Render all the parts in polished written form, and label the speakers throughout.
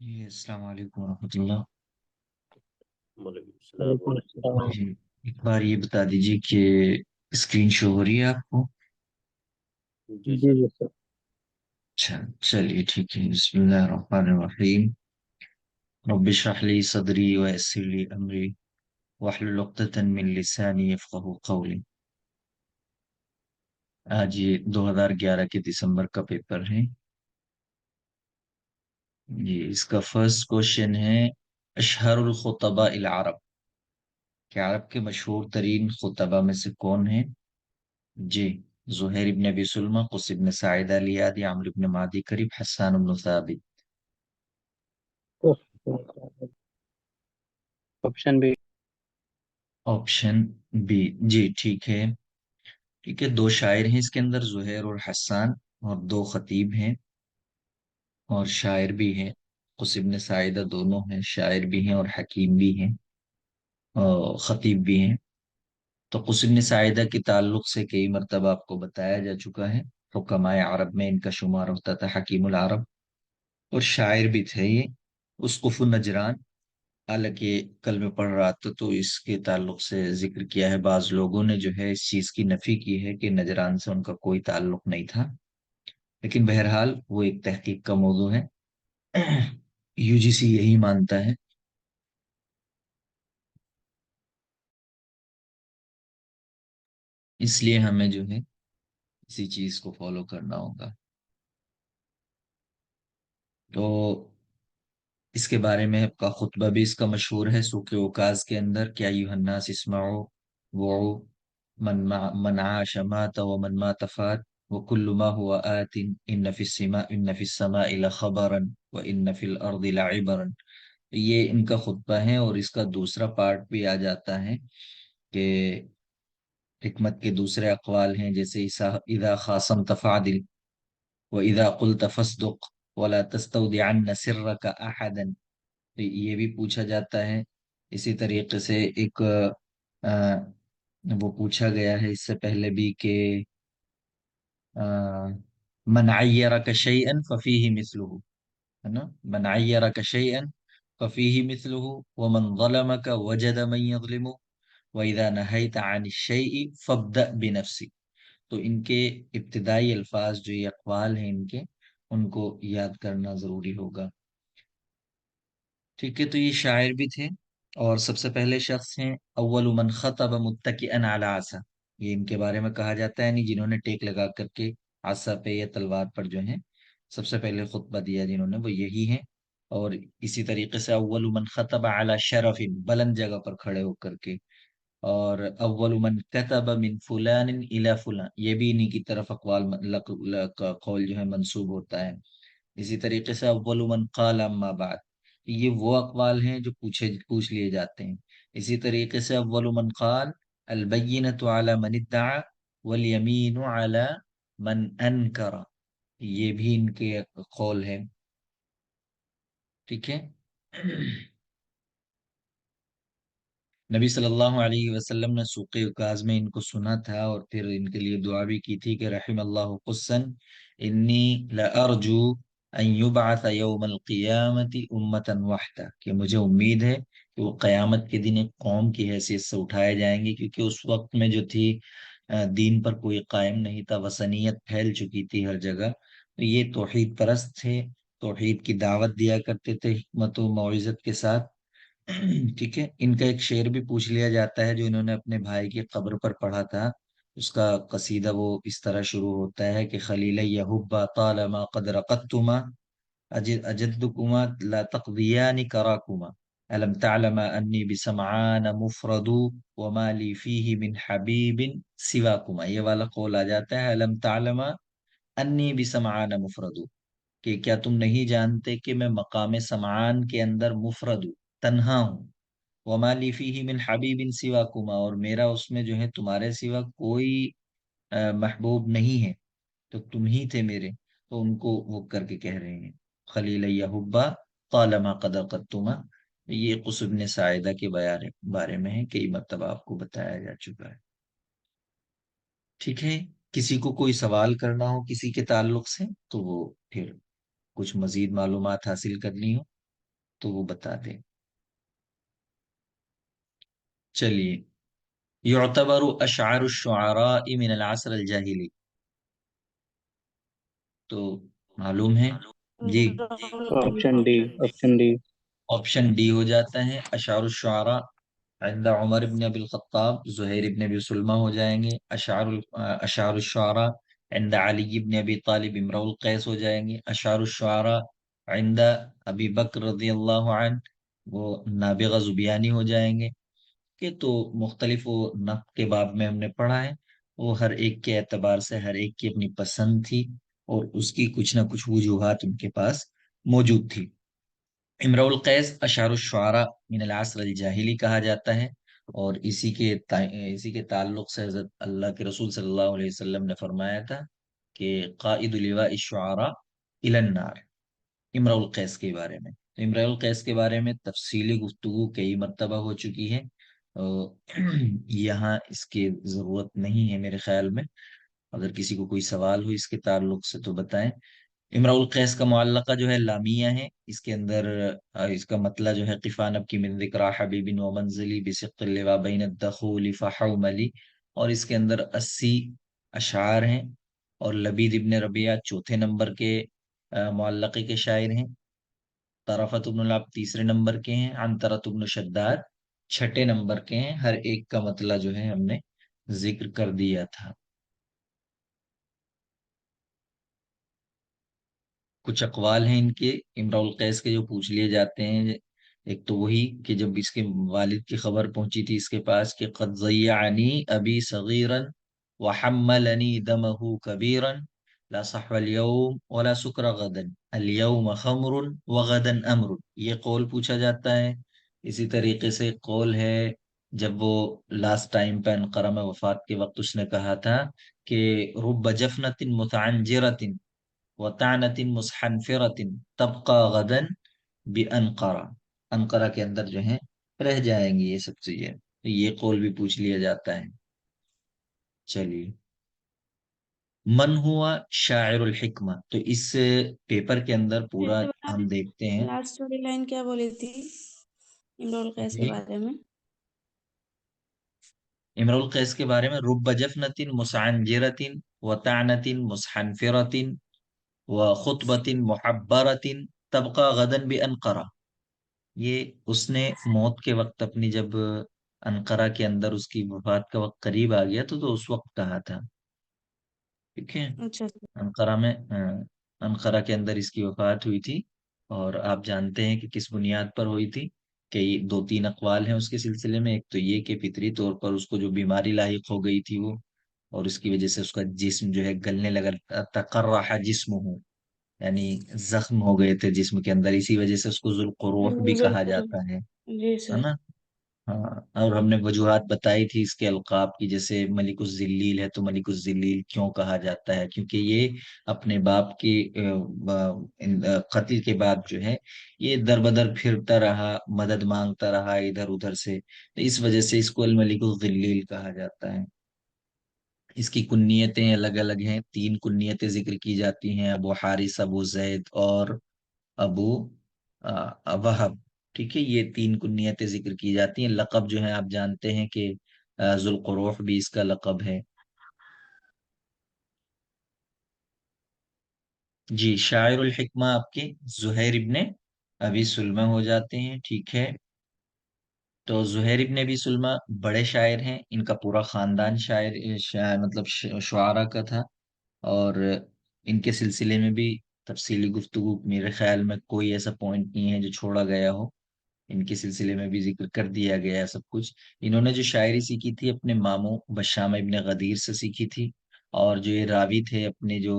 Speaker 1: جی السلام علیکم ورحمۃ اللہ۔
Speaker 2: وعلیکم السلام
Speaker 3: وعلیکم
Speaker 2: ورحمۃ اللہ۔
Speaker 3: السلام۔
Speaker 1: جی ایک بار یہ بتا دیجیے کہ اسکرین شو ہو رہی ہے آپ کو؟
Speaker 2: جی
Speaker 3: جی
Speaker 2: سر۔
Speaker 3: جی سر۔
Speaker 1: اچھا چلیے ٹھیک ہے، بسم اللہ الرحمن الرحیم۔ رب اشرح لي صدری ويسر لي امری واحلل عقدۃ من لسانی یفقهوا قولی۔ آج یہ 2011 کے دسمبر کا پیپر ہے۔ جی اس کا فرسٹ کوشچن ہے، اشہر الخطباء العرب، کہ عرب کے مشہور ترین خطبہ میں سے کون ہے؟ جی زہیر ابن ابی سلمہ، قص ابن سعید الیادی، عمرو ابن معدی کرب، حسان ابن ثابت۔
Speaker 3: آپشن بھی۔
Speaker 1: آپشن بی، جی ٹھیک ہے۔ ٹھیک ہے، دو شاعر ہیں اس کے اندر، زہیر اور حسان، اور دو خطیب ہیں اور شاعر بھی ہیں۔ قص ابن سعیدہ دونوں ہیں، شاعر بھی ہیں اور حکیم بھی ہیں اور خطیب بھی ہیں۔ تو قص ابن سعیدہ کے تعلق سے کئی مرتبہ آپ کو بتایا جا چکا ہے، حکمائے عرب میں ان کا شمار ہوتا تھا، حکیم العرب، اور شاعر بھی تھے یہ، اسقف النجران۔ حالانکہ کل میں پڑھ رہا تھا تو اس کے تعلق سے ذکر کیا ہے، بعض لوگوں نے جو ہے اس چیز کی نفی کی ہے کہ نجران سے ان کا کوئی تعلق نہیں تھا، لیکن بہرحال وہ ایک تحقیق کا موضوع ہے۔ یو جی سی یہی مانتا ہے، اس لیے ہمیں جو ہے اسی چیز کو فالو کرنا ہوگا۔ تو اس کے بارے میں کا خطبہ بھی اس کا مشہور ہے، سوکھ اوکاز کے اندر، کیا ایھا الناس اسمعوا وعوا من عاش مات ومن مات فات وكل ما هو آت ان في السماء لخبرا وان في الارض لعبرا۔ یہ ان کا خطبہ ہے، اور اس کا دوسرا پارٹ بھی آ جاتا ہے کہ حکمت کے دوسرے اقوال ہیں، جیسے اذا خاصمت فعدل واذا قلت فاصدق ولا تستودعن سرك احدا۔ یہ بھی پوچھا جاتا ہے۔ اسی طریقے سے ایک وہ پوچھا گیا ہے اس سے پہلے بھی کہ من عیرک شیئا ففیہ مثلہ، ہے نا، من عیرک شیئا ففیہ مثلہ ومن ظلمک وجد من یظلمہ وَإِذَا نَهَيْتَ عَنِ الشَّيْءِ فَابْدَأْ بِنَفْسِكَ۔ تو ان کے ابتدائی الفاظ جو یہ اقوال ہیں ان کے، ان کو یاد کرنا ضروری ہوگا۔ ٹھیک ہے، تو یہ شاعر بھی تھے، اور سب سے پہلے شخص ہیں اول من خطب متکئا علی عصا، یہ ان کے بارے میں کہا جاتا ہے، یعنی جنہوں نے ٹیک لگا کر کے عصا پہ یا تلوار پر جو ہیں سب سے پہلے خطبہ دیا جنہوں نے، وہ یہی ہیں۔ اور اسی طریقے سے اول من خطب علی شرف، بلند جگہ پر کھڑے ہو کر کے، اور اول من کتب من فلان الی فلان، یہ بھی انہی کی طرف اقوال کا قول جو ہے منسوب ہوتا ہے۔ اسی طریقے سے اول من قال اما بعد، یہ وہ اقوال ہیں جو پوچھ لیے جاتے ہیں۔ اسی طریقے سے اول من قال البینۃ علی من ادعى والیمین علی من انکر، یہ بھی ان کے قول ہے۔ ٹھیک ہے، نبی صلی اللہ علیہ وسلم نے سوق اکاز میں ان کو سنا تھا، اور پھر ان کے لیے دعا بھی کی تھی کہ رحم اللہ قسا انی لارجو ان یبعث یوم القیامت امتا وحدہ، کہ مجھے امید ہے کہ وہ قیامت کے دن ایک قوم کی حیثیت سے اٹھائے جائیں گے، کیونکہ اس وقت میں جو تھی دین پر کوئی قائم نہیں تھا، وثنیت پھیل چکی تھی ہر جگہ۔ تو یہ توحید پرست تھے، توحید کی دعوت دیا کرتے تھے حکمت و موعظت کے ساتھ۔ ٹھیک ہے، ان کا ایک شعر بھی پوچھ لیا جاتا ہے جو انہوں نے اپنے بھائی کی قبر پر پڑھا تھا، اس کا قصیدہ وہ اس طرح شروع ہوتا ہے کہ خلیل یحبا طالما قد رقدتما اجدکما لا تقضیان کراکما الم تعلم انی بسمعان مفرد وما لی فیہ من حبیب سواکما۔ یہ والا قول آ جاتا ہے، الم تعلم انی بسمعان مفرد، کہ کیا تم نہیں جانتے کہ میں مقام سمعان کے اندر مفرد ہوں، تنہا ہوں، وما لی فیہ من حبیب سواکما، اور میرا اس میں جو ہے تمہارے سوا کوئی محبوب نہیں ہے، تو تم ہی تھے میرے۔ تو ان کو وہ کر کے کہہ رہے ہیں خلیل یحبا طالما قد قدتما۔ یہ قص بن ساعدہ کے بارے میں ہے، کئی مرتبہ آپ کو بتایا جا چکا ہے۔ ٹھیک ہے، کسی کو کوئی سوال کرنا ہو کسی کے تعلق سے تو وہ پھر کچھ مزید معلومات حاصل کرنی ہو تو وہ بتا دیں. چلیے. يعتبر اشعار الشعراء من العصر الجاہلی. تو معلوم ہے جی.
Speaker 3: Option D, option D.
Speaker 1: Option D ہو جاتا ہے. اشعار الشعراء عند عمر ابن ابی الخطاب زہیر ابن ابی سلمہ ہو جائیں گے. اشعار الشعراء عند علی ابن ابی طالب امرؤ القیس ہو جائیں گے. اشعار الشعراء عند ابی بکر رضی اللہ عنہ وہ نابغہ زبیانی ہو جائیں گے. کہ تو مختلف وہ نقد کے باب میں ہم نے پڑھا ہے. وہ ہر ایک کے اعتبار سے ہر ایک کی اپنی پسند تھی اور اس کی کچھ نہ کچھ وجوہات ان کے پاس موجود تھی. امرؤ القیس اشعار الشعراء من العصر الجاہلی کہا جاتا ہے. اور اسی کے تعلق سے حضرت اللہ کے رسول صلی اللہ علیہ وسلم نے فرمایا تھا کہ قائد لواء الشعراء الی النار، امرؤ القیس کے بارے میں. تو امرؤ القیس کے بارے میں تفصیلی گفتگو کئی مرتبہ ہو چکی ہے. یہاں اس کی ضرورت نہیں ہے میرے خیال میں. اگر کسی کو کوئی سوال ہو اس کے تعلق سے تو بتائیں. امرؤ القیس کا معلقہ جو ہے لامیہ ہے. اس کے اندر اس کا مطلب جو ہے قفانب کی من ذکر حبیب و منزلی بسق اللواء بین الدخول فحوملی. اور اس کے اندر 80 اشعار ہیں. اور لبید ابن ربیعہ چوتھے نمبر کے معلقے کے شاعر ہیں. طرفت ابن العبد تیسرے نمبر کے ہیں. عنترۃ ابن شداد چھٹے نمبر کے ہیں. ہر ایک کا مطلب جو ہے ہم نے ذکر کر دیا تھا. کچھ اقوال ہیں ان کے امرؤ القیس کے جو پوچھ لیے جاتے ہیں. ایک تو وہی کہ جب اس کے والد کی خبر پہنچی تھی اس کے پاس کہ قد ضیعنی ابی صغیرا وحملنی دمہ کبیرا لا صحو اليوم ولا سکر غدا اليوم خمر وغدا امر. یہ قول پوچھا جاتا ہے. اسی طریقے سے ایک قول ہے جب وہ لاسٹ ٹائم پہ انقرہ میں وفات کے وقت اس نے کہا تھا کہ رب جفنۃ متعنجرۃ وطعنۃ مصحنفرۃ تبقى غدا بأنقرہ. انقرہ کے اندر جو ہیں رہ جائیں گی یہ سب چیزیں. یہ قول بھی پوچھ لیا جاتا ہے. چلیے. من ہوا شاعر الحکمہ. تو اس پیپر کے اندر پورا ہم دیکھتے ہیں.
Speaker 4: لاسٹ والی لائن کیا بولی تھی امرؤ القیس کے
Speaker 1: جی
Speaker 4: بارے میں؟
Speaker 1: امرؤ القیس کے بارے میں رب جفنۃ مسعنجرۃ وطعنۃ مصحنفرۃ وخطبۃ محبرۃ تبقى غدا بأنقرہ. یہ اس نے موت کے وقت اپنی جب انقرہ کے اندر اس کی وفات کا وقت قریب آ گیا تو اس وقت کہا تھا. ٹھیک ہے.
Speaker 4: اچھا
Speaker 1: انقرہ میں انقرہ کے اندر اس کی وفات ہوئی تھی. اور آپ جانتے ہیں کہ کس بنیاد پر ہوئی تھی. کہ یہ 2-3 اقوال ہیں اس کے سلسلے میں. ایک تو یہ کہ فطری طور پر اس کو جو بیماری لاحق ہو گئی تھی وہ، اور اس کی وجہ سے اس کا جسم جو ہے گلنے لگا. تقرح جسمہ، یعنی زخم ہو گئے تھے جسم کے اندر. اسی وجہ سے اس کو ذوالقروح بھی کہا جاتا ہے.
Speaker 4: جی
Speaker 1: ہے
Speaker 4: سر.
Speaker 1: نا. ہاں. اور ہم نے وجوہات بتائی تھی اس کے القاب کی. جیسے ملک الذلیل ہے تو ملک الذلیل کیوں کہا جاتا ہے؟ کیونکہ یہ اپنے باپ کے قتل کے بعد جو ہے یہ در بدر پھرتا رہا، مدد مانگتا رہا ادھر ادھر سے. اس وجہ سے اس کو الملک الذلیل کہا جاتا ہے. اس کی کنیتیں الگ الگ ہیں. 3 کنیتیں ذکر کی جاتی ہیں: ابو حارث، ابو زید اور ابو وہب. ٹھیک ہے. یہ 3 کنیتیں ذکر کی جاتی ہیں. لقب جو ہے آپ جانتے ہیں کہ ذوالقروح بھی اس کا لقب ہے. جی. شاعر الحکمہ آپ کے زہیر ابن ابی سلمہ ہو جاتے ہیں. ٹھیک ہے. تو زہیر ابن ابی سلمہ بڑے شاعر ہیں. ان کا پورا خاندان مطلب شعراء کا تھا. اور ان کے سلسلے میں بھی تفصیلی گفتگو میرے خیال میں کوئی ایسا پوائنٹ نہیں ہے جو چھوڑا گیا ہو. ان کے سلسلے میں بھی ذکر کر دیا گیا ہے سب کچھ. انہوں نے جو شاعری سیکھی تھی اپنے ماموں بشام ابن غدیر سے سیکھی تھی. اور جو یہ راوی تھے اپنے جو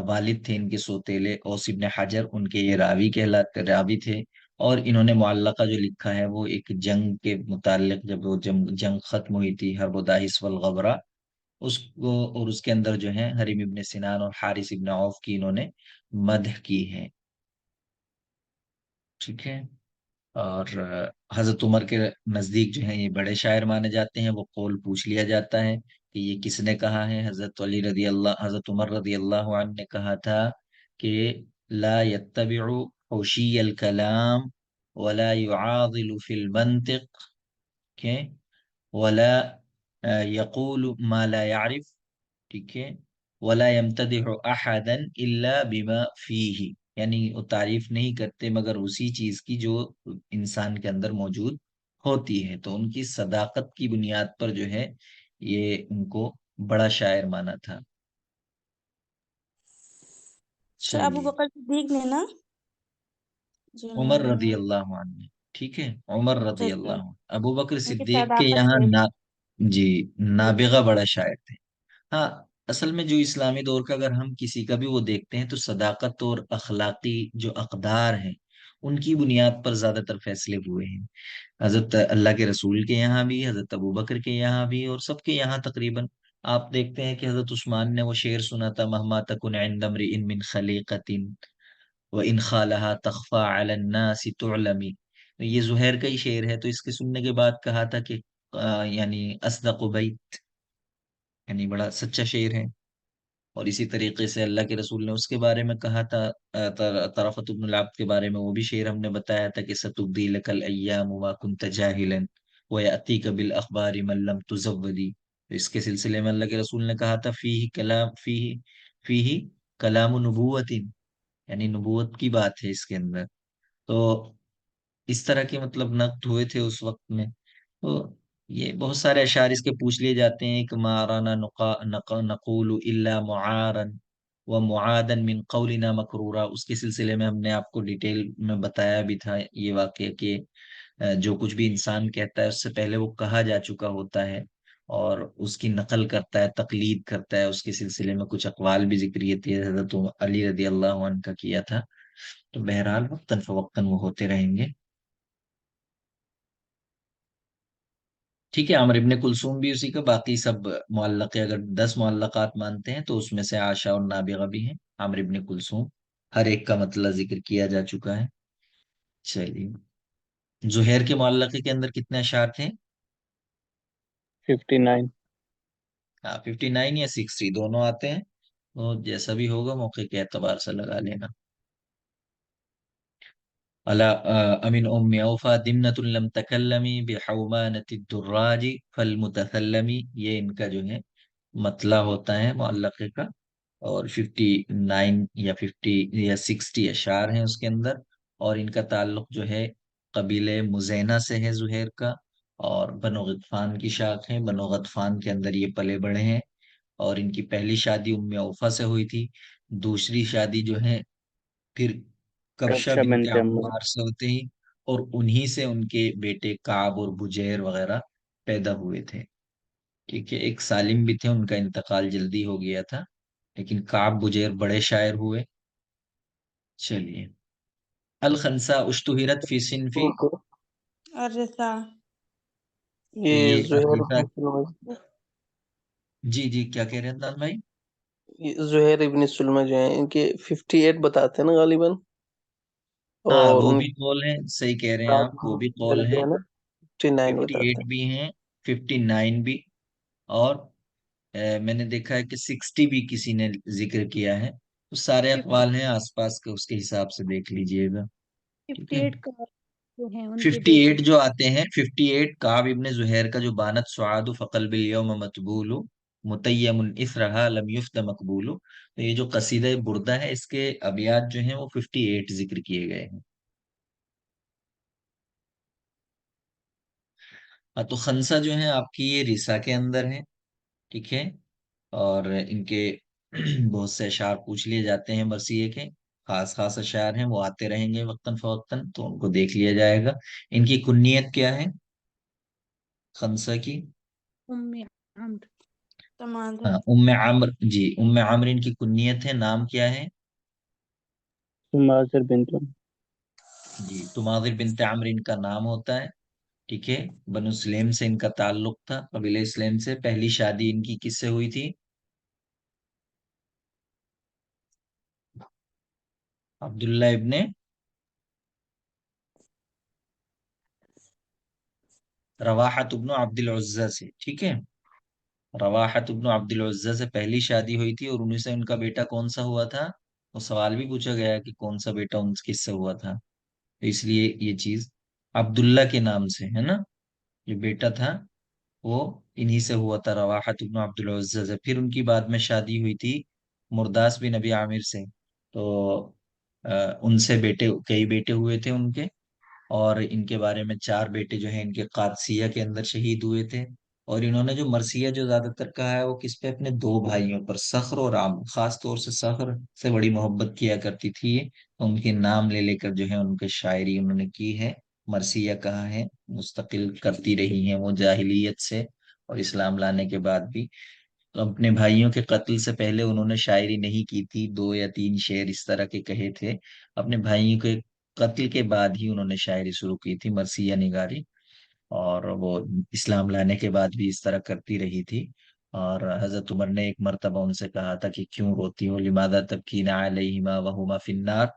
Speaker 1: والد تھے ان کے سوتیلے اوس ابن حجر، ان کے یہ راوی تھے. اور انہوں نے معلقہ جو لکھا ہے وہ ایک جنگ کے متعلق، جب وہ جنگ ختم ہوئی تھی حرب داہس والغبرہ اس کو، اور اس کے اندر جو ہے حریم ابن سنان اور حارث ابن عوف کی انہوں نے مدح کی ہے. ٹھیک ہے. اور حضرت عمر کے نزدیک جو ہیں یہ بڑے شاعر مانے جاتے ہیں. وہ قول پوچھ لیا جاتا ہے کہ یہ کس نے کہا ہے. حضرت عمر رضی اللہ عنہ نے کہا تھا کہ لا يتبع حوشی الکلام ولا يعاضل في المنطق، ٹھیک ہے، ولا يقول ما لا يعرف، ٹھیک ہے، ولا يمتدح احدا الا بما فيه، یعنی وہ تعریف نہیں کرتے مگر اسی چیز کی جو انسان کے اندر موجود ہوتی ہے. تو ان کی صداقت کی بنیاد پر جو ہے یہ ان کو بڑا شاعر مانا تھا.
Speaker 4: سر ابو
Speaker 1: چلیے،
Speaker 4: بکر صدیق نے نا جو
Speaker 1: عمر رضی اللہ عنہ نے، ٹھیک ہے، عمر رضی
Speaker 4: اچھا
Speaker 1: اللہ عنہ، ابو بکر
Speaker 4: ان کی
Speaker 1: صدیق کے
Speaker 4: صداقت
Speaker 1: یہاں
Speaker 4: سے
Speaker 1: جی
Speaker 4: جی
Speaker 1: نابغہ بڑا شاعر تھے. ہاں، اصل میں جو اسلامی دور کا اگر ہم کسی کا بھی وہ دیکھتے ہیں تو صداقت اور اخلاقی جو اقدار ہیں ان کی بنیاد پر زیادہ تر فیصلے ہوئے ہیں. حضرت اللہ کے رسول کے یہاں بھی، حضرت ابو بکر کے یہاں بھی، اور سب کے یہاں تقریباً. آپ دیکھتے ہیں کہ حضرت عثمان نے وہ شعر سنا تھا، مہما تکن عند امرئ من خلیقۃ وان خالها تخفى على الناس تعلمی. یہ زہیر کا ہی شعر ہے، تو اس کے سننے کے بعد کہا تھا کہ یعنی اصدق بیت، یعنی بڑا سچا شعر ہے. اور اسی طریقے سے اللہ کے رسول نے اس کے بارے میں کہا تھا، طرفت ابن العبد کے بارے میں وہ بھی شعر ہم نے بتایا تھا کہ ستبدی لک الایام ما كنت جاہلا ویاتیک بالاخبار من لم تزودی. تو اس کے سلسلے میں اللہ کے رسول نے کہا تھا فیہ کلام نبوت، یعنی نبوت کی بات ہے اس کے اندر. تو اس طرح کے مطلب نقد ہوئے تھے اس وقت میں. تو یہ بہت سارے اشعار اس کے پوچھ لیے جاتے ہیں کہ مارانا نقول الا معارا ومعادا من قولنا مکرورا. اس کے سلسلے میں ہم نے آپ کو ڈیٹیل میں بتایا بھی تھا یہ واقعہ کہ جو کچھ بھی انسان کہتا ہے اس سے پہلے وہ کہا جا چکا ہوتا ہے، اور اس کی نقل کرتا ہے، تقلید کرتا ہے. اس کے سلسلے میں کچھ اقوال بھی ذکر یہ تھے، حضرت علی رضی اللہ عنہ کا کیا تھا. تو بہرحال وقتاً فوقتاً وہ ہوتے رہیں گے. ٹھیک ہے، عمر ابن کلثوم بھی اسی کا، باقی سب معلق اگر 10 معلقات مانتے ہیں تو اس میں سے عاشا اور نابغہ بھی ہیں. عمر ابن کلثوم ہر ایک کا مطلب ذکر کیا جا چکا ہے. چلیے، زہیر کے معلقے کے اندر کتنے اشعار تھے؟
Speaker 3: 59.
Speaker 1: 59 یا 60 دونوں آتے ہیں، تو جیسا بھی ہوگا موقع کے اعتبار سے لگا لینا. امن ام اوفا دمنۃ لم تکلمی بحومانۃ الدراج فالمتثلمی، یہ ان کا جو ہے مطلع ہوتا ہے معلقے کا. اور 59 یا 50 یا 60 اشعار ہیں اس کے اندر. اور ان کا تعلق جو ہے قبیلے مزینہ سے ہے زہیر کا، اور بنو غطفان کی شاخ ہے. بنو غطفان کے اندر یہ پلے بڑے ہیں. اور ان کی پہلی شادی ام اوفا سے ہوئی تھی، دوسری شادی جو ہے پھر کبشہ
Speaker 3: کبشہ
Speaker 1: بنت
Speaker 3: بنت عمر.
Speaker 1: عمار سے ہوتے ہی، اور انہی سے ان کے بیٹے کعب اور بجیر وغیرہ پیدا ہوئے تھے. ٹھیک ہے، ایک سالم بھی تھے، ان کا انتقال جلدی ہو گیا تھا، لیکن کعب بجیر بڑے شاعر ہوئے. چلیے، الخنسا اشتہرت فی صنفی،
Speaker 4: الرثا
Speaker 1: یہ
Speaker 2: یہ زہیر
Speaker 1: الرثا.
Speaker 2: ابن سلمہ،
Speaker 1: جی جی، کیا کہہ رہے ہیں عدنان بھائی؟
Speaker 2: یہ زہیر ابن سلمہ جو ہیں ان کے 58 بتاتے ہیں نا غالباً،
Speaker 1: ہاں،
Speaker 2: اور
Speaker 1: وہ
Speaker 2: ان
Speaker 1: بھی قول ہیں، صحیح کہہ رہے ہیں آپ، وہ بھی
Speaker 2: کے
Speaker 1: قول
Speaker 2: جو
Speaker 1: ہیں.
Speaker 2: ہے نا 59 بتاتے
Speaker 1: 58 بھی ہیں، 59 بھی، اور میں نے دیکھا ہے کہ 60 بھی کسی نے ذکر کیا ہے. تو سارے اقوال ہیں آس پاس کے، اس کے حساب سے دیکھ لیجئے گا. ٹھیک ہے،
Speaker 5: 58 کا جو ہے ان کے
Speaker 1: 58 جو آتے ہیں، 58 کعب ابن زہیر کا جو بانت سعاد فقلب الیوم مطبول متیم اثرها لم یفت مقبول، تو یہ جو قصیدہ بردہ ہے اس کے ابیات جو ہیں وہ 58 ذکر کیے گئے ہیں. تو خنسا جو ہے آپ کی یہ رسا کے اندر ہے. ٹھیک ہے، اور ان کے بہت سے اشعار پوچھ لیے جاتے ہیں، بس یہ کہ خاص خاص اشعار ہیں وہ آتے رہیں گے وقتاً فوقتاً، تو ان کو دیکھ لیا جائے گا. ان کی کنیت کیا ہے خنسا کی؟
Speaker 5: ام عمرو.
Speaker 4: تمادر
Speaker 1: ہاں، ام عمر، جی ام عمر ان کی کنیت ہے، نام کیا ہے؟
Speaker 3: ماذر بنت عمر.
Speaker 1: جی، تماضر بنت عمر ان کا نام ہوتا ہے. ٹھیک ہے، بنو سلیم سے ان کا تعلق تھا، قبیلہ اسلام سے. پہلی شادی ان کی کس سے ہوئی تھی؟ عبداللہ ابن رواحت ابن عبد العزہ سے. ٹھیک ہے، رواحت ابن عبد العزہ سے پہلی شادی ہوئی تھی، اور انہیں سے ان کا بیٹا کون سا ہوا تھا؟ وہ سوال بھی پوچھا گیا کہ کون سا بیٹا ان کس سے ہوا تھا. اس لیے یہ چیز عبداللہ کے نام سے ہے نا، جو بیٹا تھا وہ انہی سے ہوا تھا، رواحت ابن عبد العزہ سے۔ پھر ان کی بعد میں شادی ہوئی تھی مرداس بن نبی عامر سے، تو ان سے کئی بیٹے ہوئے تھے ان کے، اور ان کے بارے میں 4 بیٹے جو ہیں ان کے قادسیہ کے اندر شہید ہوئے تھے۔ اور انہوں نے جو مرثیہ جو زیادہ تر کہا ہے وہ کس پہ، اپنے 2 بھائیوں پر، صخر اور عامر، خاص طور سے صخر سے بڑی محبت کیا کرتی تھی یہ، تو ان کے نام لے لے کر جو ہے ان کے شاعری انہوں نے کی ہے، مرثیہ کہا ہے، مستقل کرتی رہی ہیں وہ جاہلیت سے اور اسلام لانے کے بعد بھی۔ تو اپنے بھائیوں کے قتل سے پہلے انہوں نے شاعری نہیں کی تھی، 2 یا 3 شعر اس طرح کے کہے تھے، اپنے بھائیوں کے قتل کے بعد ہی انہوں نے شاعری شروع کی تھی، مرثیہ نگاری، اور وہ اسلام لانے کے بعد بھی اس طرح کرتی رہی تھی۔ اور حضرت عمر نے ایک مرتبہ ان سے کہا تھا کہ کیوں روتی ہو، لماذا تبکین علیہما وہما فی النار،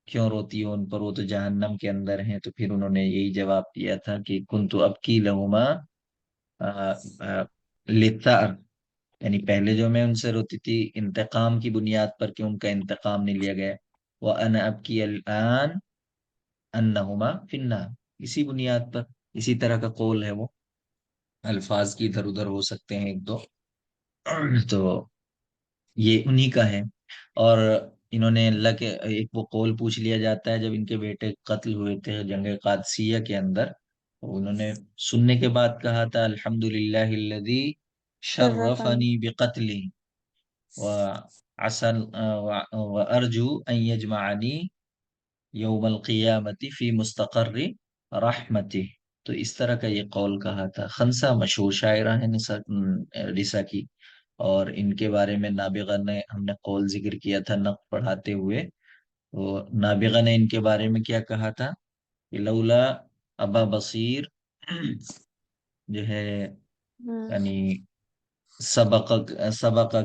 Speaker 1: کیوں روتی ہو ان پر، وہ تو جہنم کے اندر ہیں۔ تو پھر انہوں نے یہی جواب دیا تھا کہ کنت ابکی لہما للثأر، یعنی پہلے جو میں ان سے روتی تھی انتقام کی بنیاد پر کہ ان کا انتقام نہیں لیا گیا، وَأَنَا أَبْكِي الْآنَ أَنَّهُمَا فِي النَّارِ، اسی بنیاد پر، اسی طرح کا قول ہے وہ، الفاظ کی ادھر ادھر ہو سکتے ہیں ایک دو، تو یہ انہی کا ہے۔ اور انہوں نے اللہ کے ایک وہ قول پوچھ لیا جاتا ہے، جب ان کے بیٹے قتل ہوئے تھے جنگ قادسیہ کے اندر، تو انہوں نے سننے کے بعد کہا تھا الحمد للہ الذی
Speaker 4: شرفني.
Speaker 1: شرفنی بقتلی وارجو ان یجمعنی یوم القیامت فی مستقر رحمتہ، تو اس طرح کا یہ قول کہا تھا۔ خنسا مشہور شاعرہ ہیں رسا کی، اور ان کے بارے میں نابغہ نے، ہم نے قول ذکر کیا تھا نقد پڑھاتے ہوئے، تو نابغہ نے ان کے بارے میں کیا کہا تھا کہ لولا ابا بصیر جو ہے، یعنی سبق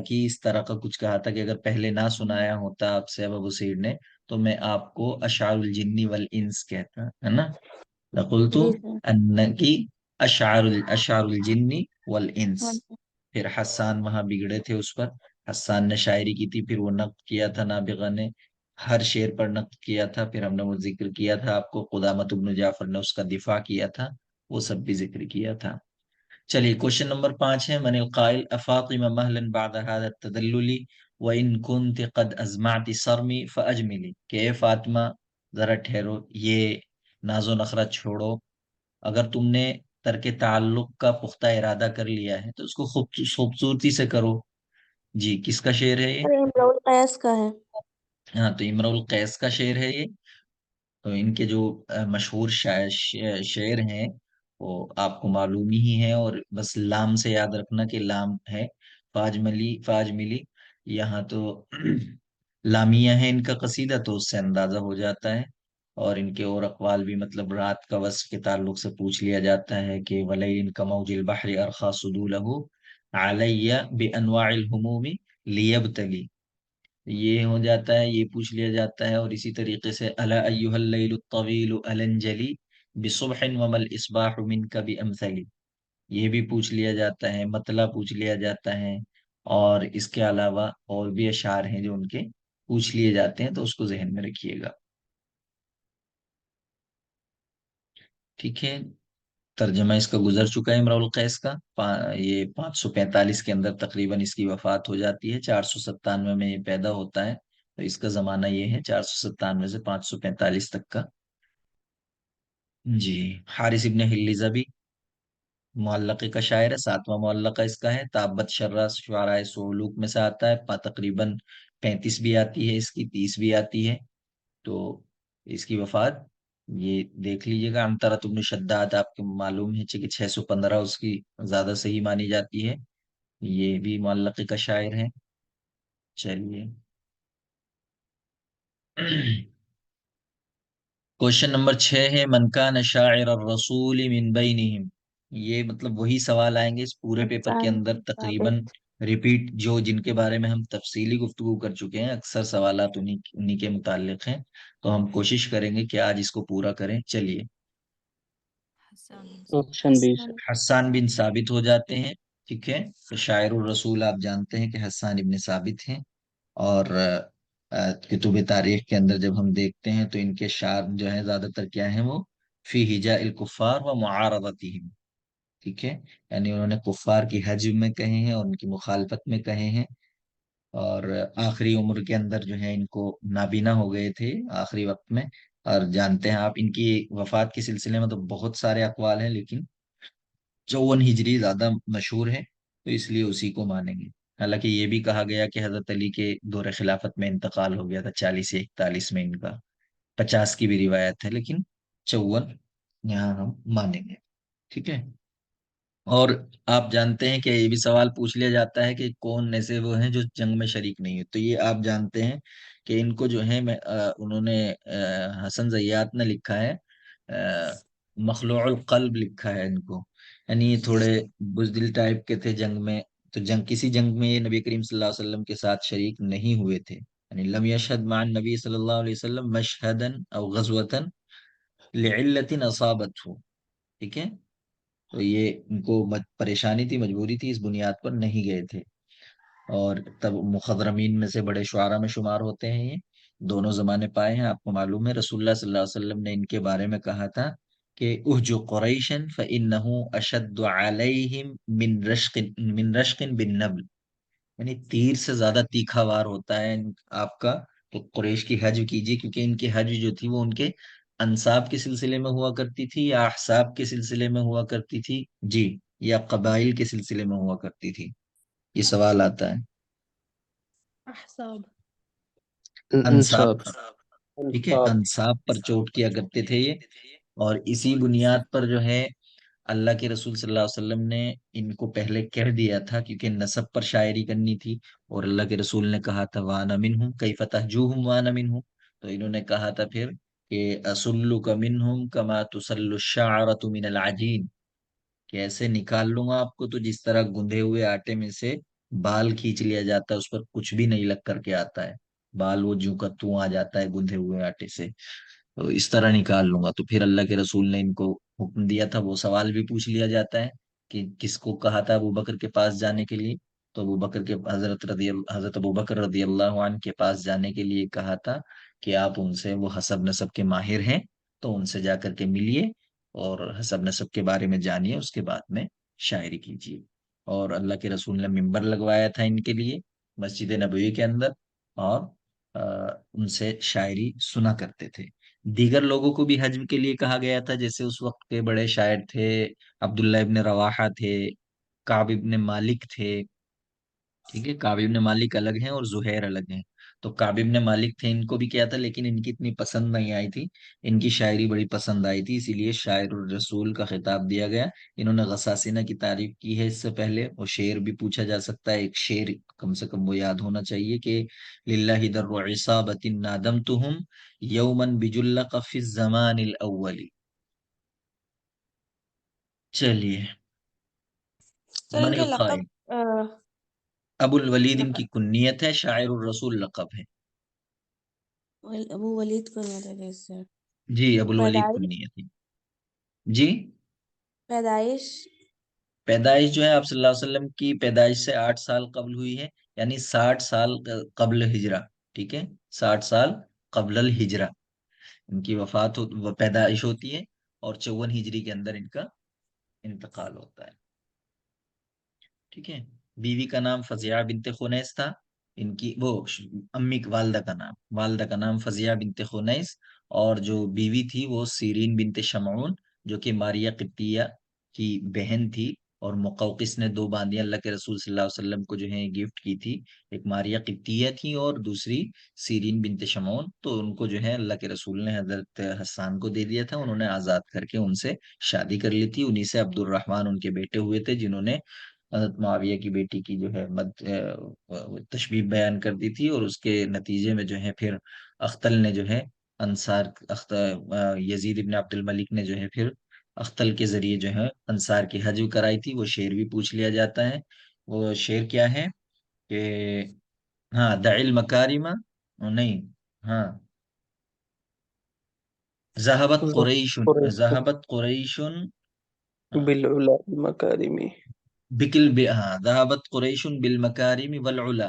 Speaker 1: کی اس طرح کا کچھ کہا تھا کہ اگر پہلے نہ سنایا ہوتا آپ سے ابا بصیر نے تو میں آپ کو اشعار الجن والانس کہتا ہے نا، لقلت
Speaker 4: جی سر.
Speaker 1: انکی اشعار الجن والانس۔
Speaker 4: ہاں.
Speaker 1: پھر حسان وہاں بگڑے تھے اس پر، حسان نے شاعری کی تھی، پھر وہ نقد کیا تھا نابغہ نے، ہر شعر پر نقد کیا تھا، پھر ہم نے وہ ذکر کیا تھا آپ کو، قدامت ابن جعفر نے اس کا دفاع کیا تھا، وہ سب بھی ذکر کیا تھا۔ چلیے کوشچن نمبر 5 ہے، من القائل افاطمہ مہلا بعد هذا التدلل وان كنت قد ازمعت صرمی فاجملی، کہ اے فاطمہ ذرا ٹھہرو، یہ ناز و نخرہ چھوڑو، اگر تم نے ترک تعلق کا پختہ ارادہ کر لیا ہے تو اس کو خوبصورتی سے کرو۔ جی کس کا شعر ہے یہ؟
Speaker 4: سر امرؤ القیس کا ہے.
Speaker 1: ہاں تو امرؤ القیس کا شعر ہے یہ۔ تو ان کے جو مشہور شعر ہیں وہ آپ کو معلوم ہی ہیں، اور بس لام سے یاد رکھنا کہ لام ہے، فاج ملی، یہاں تو لامیہ ہے ان کا قصیدہ، تو اس سے اندازہ ہو جاتا ہے۔ اور ان کے اور اقوال بھی، مطلب رات کا وصف کے تعلق سے پوچھ لیا جاتا ہے کہ وَلَيْلٍ كَمَوْجِ الْبَحْرِ أَرْخَى سُدُولَهُ عَلَيَّ بِأَنْوَاعِ الْهُمُومِ لِيَبْتَلِي، یہ ہو جاتا ہے، یہ پوچھ لیا جاتا ہے۔ اور اسی طریقے سے أَلَا أَيُّهَا اللَّيْلُ الطَّوِيلُ أَلَنْجَلِي بِصُبْحٍ وَمَا الْإِصْبَاحُ مِنْكَ بِأَمْثَلِ، یہ بھی پوچھ لیا جاتا ہے، مطلع پوچھ لیا جاتا ہے، اور اس کے علاوہ اور بھی اشعار ہیں جو ان کے پوچھ لیے جاتے ہیں، تو اس کو ذہن میں رکھیے گا، ٹھیک ہے۔ ترجمہ اس کا گزر چکا ہے امرؤ القیس کا، یہ 545 کے اندر تقریباً اس کی وفات ہو جاتی ہے، 497 میں یہ پیدا ہوتا ہے، تو اس کا زمانہ یہ ہے 497 سے 545 تک کا۔ جی حارث ابن حلیزہ بھی معلقہ کا شاعر ہے، 7واں معلقہ اس کا ہے، تابت شرح شعراء سعلوک میں سے آتا ہے، تقریباً 35 بھی آتی ہے اس کی، 30 بھی آتی ہے، تو اس کی وفات یہ دیکھ لیجئے گا۔ عنترۃ بن شداد آپ کو معلوم ہے کہ 615 اس کی زیادہ صحیح مانی جاتی ہے، یہ بھی معلقہ کا شاعر ہے۔ چلیے کوشچن نمبر 6 ہے، من کان شاعر الرسول من بینہم، یہ مطلب وہی سوال آئیں گے اس پورے پیپر کے
Speaker 4: حسان
Speaker 1: اندر
Speaker 4: بن
Speaker 1: تقریباً
Speaker 4: ثابت.
Speaker 1: ریپیٹ، جن کے بارے میں ہم تفصیلی گفتگو کر چکے ہیں، اکثر سوالات انہی کے متعلق ہیں، تو ہم کوشش کریں گے کہ آج اس کو پورا کریں۔ چلیے
Speaker 3: آپشن بی
Speaker 4: حسان.
Speaker 3: سر.
Speaker 1: حسان بن ثابت ہو جاتے ہیں، ٹھیک ہے، تو شاعر الرسول آپ جانتے ہیں کہ حسان ابن ثابت ہیں، اور کتب تاریخ کے اندر جب ہم دیکھتے ہیں تو ان کے شعر جو ہیں زیادہ تر کیا ہیں، وہ فی ہجاء الکفار و معارضتہم، ٹھیک ہے، یعنی انہوں نے کفار کی حجم میں کہے ہیں اور ان کی مخالفت میں کہے ہیں، اور آخری عمر کے اندر جو ہے ان کو نابینا ہو گئے تھے آخری وقت میں، اور جانتے ہیں آپ ان کی وفات کے سلسلے میں تو بہت سارے اقوال ہیں، لیکن 54 ہجری زیادہ مشہور ہے، تو اس لیے اسی کو مانیں گے۔ حالانکہ یہ بھی کہا گیا کہ حضرت علی کے دور خلافت میں انتقال ہو گیا تھا 40 یا 41 میں ان کا، 50 کی بھی روایت ہے، لیکن 54 یہاں ہم مانیں گے، ٹھیک ہے۔ اور آپ جانتے ہیں کہ یہ بھی سوال پوچھ لیا جاتا ہے کہ کون ایسے وہ ہیں جو جنگ میں شریک نہیں ہے، تو یہ آپ جانتے ہیں کہ ان کو جو ہے انہوں نے حسن زیات نے لکھا ہے، مخلوع القلب لکھا ہے ان کو، یعنی یہ تھوڑے بزدل ٹائپ کے تھے جنگ میں، تو کسی جنگ میں یہ نبی کریم صلی اللہ علیہ وسلم کے ساتھ شریک نہیں ہوئے تھے، یعنی لم یشہد مع النبی صلی اللہ علیہ وسلم مشہدا او غزوتا لعلت اصابته، ٹھیک ہے، تو یہ ان کو پریشانی تھی، مجبوری تھی، اس بنیاد پر نہیں گئے تھے، اور تب مخضرمین میں سے بڑے شعراء میں شمار ہوتے ہیں، یہ دونوں زمانے پائے ہیں، آپ کو معلوم ہے رسول اللہ صلی اللہ علیہ وسلم نے ان کے بارے میں کہا تھا کہ اہجو قریشا فانه اشد علیہم من رشق بالنبل، یعنی تیر سے زیادہ تیکھا وار ہوتا ہے آپ کا، تو قریش کی حج کیجیے، کیونکہ ان کی حج جو تھی وہ ان کے انصاب کے سلسلے میں ہوا کرتی تھی یا احساب کے سلسلے میں ہوا کرتی تھی، جی، یا قبائل کے سلسلے میں ہوا کرتی تھی، یہ سوال آتا ہے۔
Speaker 5: احساب
Speaker 1: انصاب
Speaker 3: انصاب
Speaker 1: پر، ٹھیک ہے،
Speaker 2: انصاب
Speaker 1: انصاب پر چوٹ کیا کرتے تھے یہ، اور اسی بنیاد پر جو ہے اللہ کے رسول صلی اللہ علیہ وسلم نے ان کو پہلے کہہ دیا تھا، کیونکہ نسب پر شاعری کرنی تھی، اور اللہ کے رسول نے کہا تھا وَأَنَا مِنْهُمْ كَيْفَ تَهْجُوهُمْ وَأَنَا مِنْهُمْ، تو انہوں نے کہا تھا پھر کہ أَسُلُّكَ مِنْهُمْ كَمَا تُسَلُّ الشَّعْرَةُ مِنَ الْعَجِينِ، کہ ایسے نکال لوں گا آپ کو تو جس طرح گندھے ہوئے آٹے میں سے بال کھینچ لیا جاتا ہے، اس پر کچھ بھی نہیں لگ کر کے آتا ہے، بال وہ جوں کا توں آ جاتا ہے گندھے ہوئے آٹے سے، تو اس طرح نکال لوں گا۔ تو پھر اللہ کے رسول نے ان کو حکم دیا تھا، وہ سوال بھی پوچھ لیا جاتا ہے کہ کس کو کہا تھا ابو بکر کے پاس جانے کے لیے، تو ابو بکر کے حضرت ابو بکر رضی اللہ عنہ کے پاس جانے کے لیے کہا تھا کہ آپ ان سے، وہ حسب نسب کے ماہر ہیں، تو ان سے جا کر کے ملیے اور حسب نسب کے بارے میں جانیے، اس کے بعد میں شاعری کیجیے، اور اللہ کے رسول نے ممبر لگوایا تھا ان کے لیے مسجد نبوی کے اندر، اور ان سے شاعری سنا کرتے تھے۔ دیگر لوگوں کو بھی حج کے لیے کہا گیا تھا، جیسے اس وقت کے بڑے شاعر تھے، عبداللہ ابن رواحہ تھے، کعب ابن مالک تھے، ٹھیک ہے، کعب ابن مالک الگ ہیں اور زہیر الگ ہیں، تو کعب ابن مالک تھے، ان کو بھی کیا تھا، لیکن ان کی اتنی پسند نہیں آئی تھی، ان کی شاعری بڑی پسند آئی تھی، اسی لیے شاعر الرسول کا خطاب دیا گیا۔ انہوں نے غساسینہ کی تعریف کی ہے اس سے پہلے، اور شعر بھی پوچھا جا سکتا ہے، ایک شعر کم سے کم وہ یاد ہونا چاہیے کہ للہ در عصابۃ نادمتہم یوما بجلق فی الزمان الاول، چلیے،
Speaker 4: سر ان
Speaker 1: من
Speaker 4: کے لقب
Speaker 1: القائل؟ ابو الولید ان کی کنیت ہے، شاعر الرسول لقب ہے،
Speaker 4: ابو ولید کو مدد ہے سر۔
Speaker 1: جی، ابو الولید
Speaker 4: پیدائش
Speaker 1: کنیت ہے، جی۔
Speaker 4: پیدائش
Speaker 1: پیدائش جو ہے آپ صلی اللہ علیہ وسلم کی پیدائش سے 8 سال قبل ہوئی ہے، یعنی 60 سال قبل ہجرہ، ٹھیک ہے، 60 سال قبل الہجرہ ان کی پیدائش ہوتی ہے، اور 54 ہجری کے اندر ان کا انتقال ہوتا ہے، ٹھیک ہے۔ بیوی کا نام فضیہ بنت خنیس تھا، ان کی وہ امی والدہ کا نام فضیہ بنت خنیس، اور جو بیوی تھی وہ سیرین بنت شمعون، جو کہ ماریہ قبطیہ کی بہن تھی، اور مقوقس نے 2 باندیاں اللہ کے رسول صلی اللہ علیہ وسلم کو جو ہے گفٹ کی تھی، ایک ماریہ قبطیہ تھی اور دوسری سیرین بنت شمعون، تو ان کو جو ہے اللہ کے رسول نے حضرت حسان کو دے دیا تھا، انہوں نے آزاد کر کے ان سے شادی کر لی تھی، انہی سے عبد الرحمن ان کے بیٹے ہوئے تھے، جنہوں نے حضرت معاویہ کی بیٹی کی جو ہے تشبیہ بیان کر دی تھی، اور اس کے نتیجے میں جو ہے پھر اختل نے جو ہے یزید ابن عبد الملک نے جو ہے پھر اختل کے ذریعے جو ہے انصار کی حج کرائی تھی، وہ شعر بھی پوچھ لیا جاتا ہے، وہ شعر کیا ہے کہ ہاں دع المکارم، نہیں، ہاں، ذهبت قریش، ذهبت قریش
Speaker 2: بالعلا المکارمی،
Speaker 1: ہاں ذهبت قریش بالمکارم والعلا،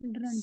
Speaker 5: 100.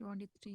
Speaker 5: 23.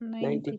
Speaker 5: 90.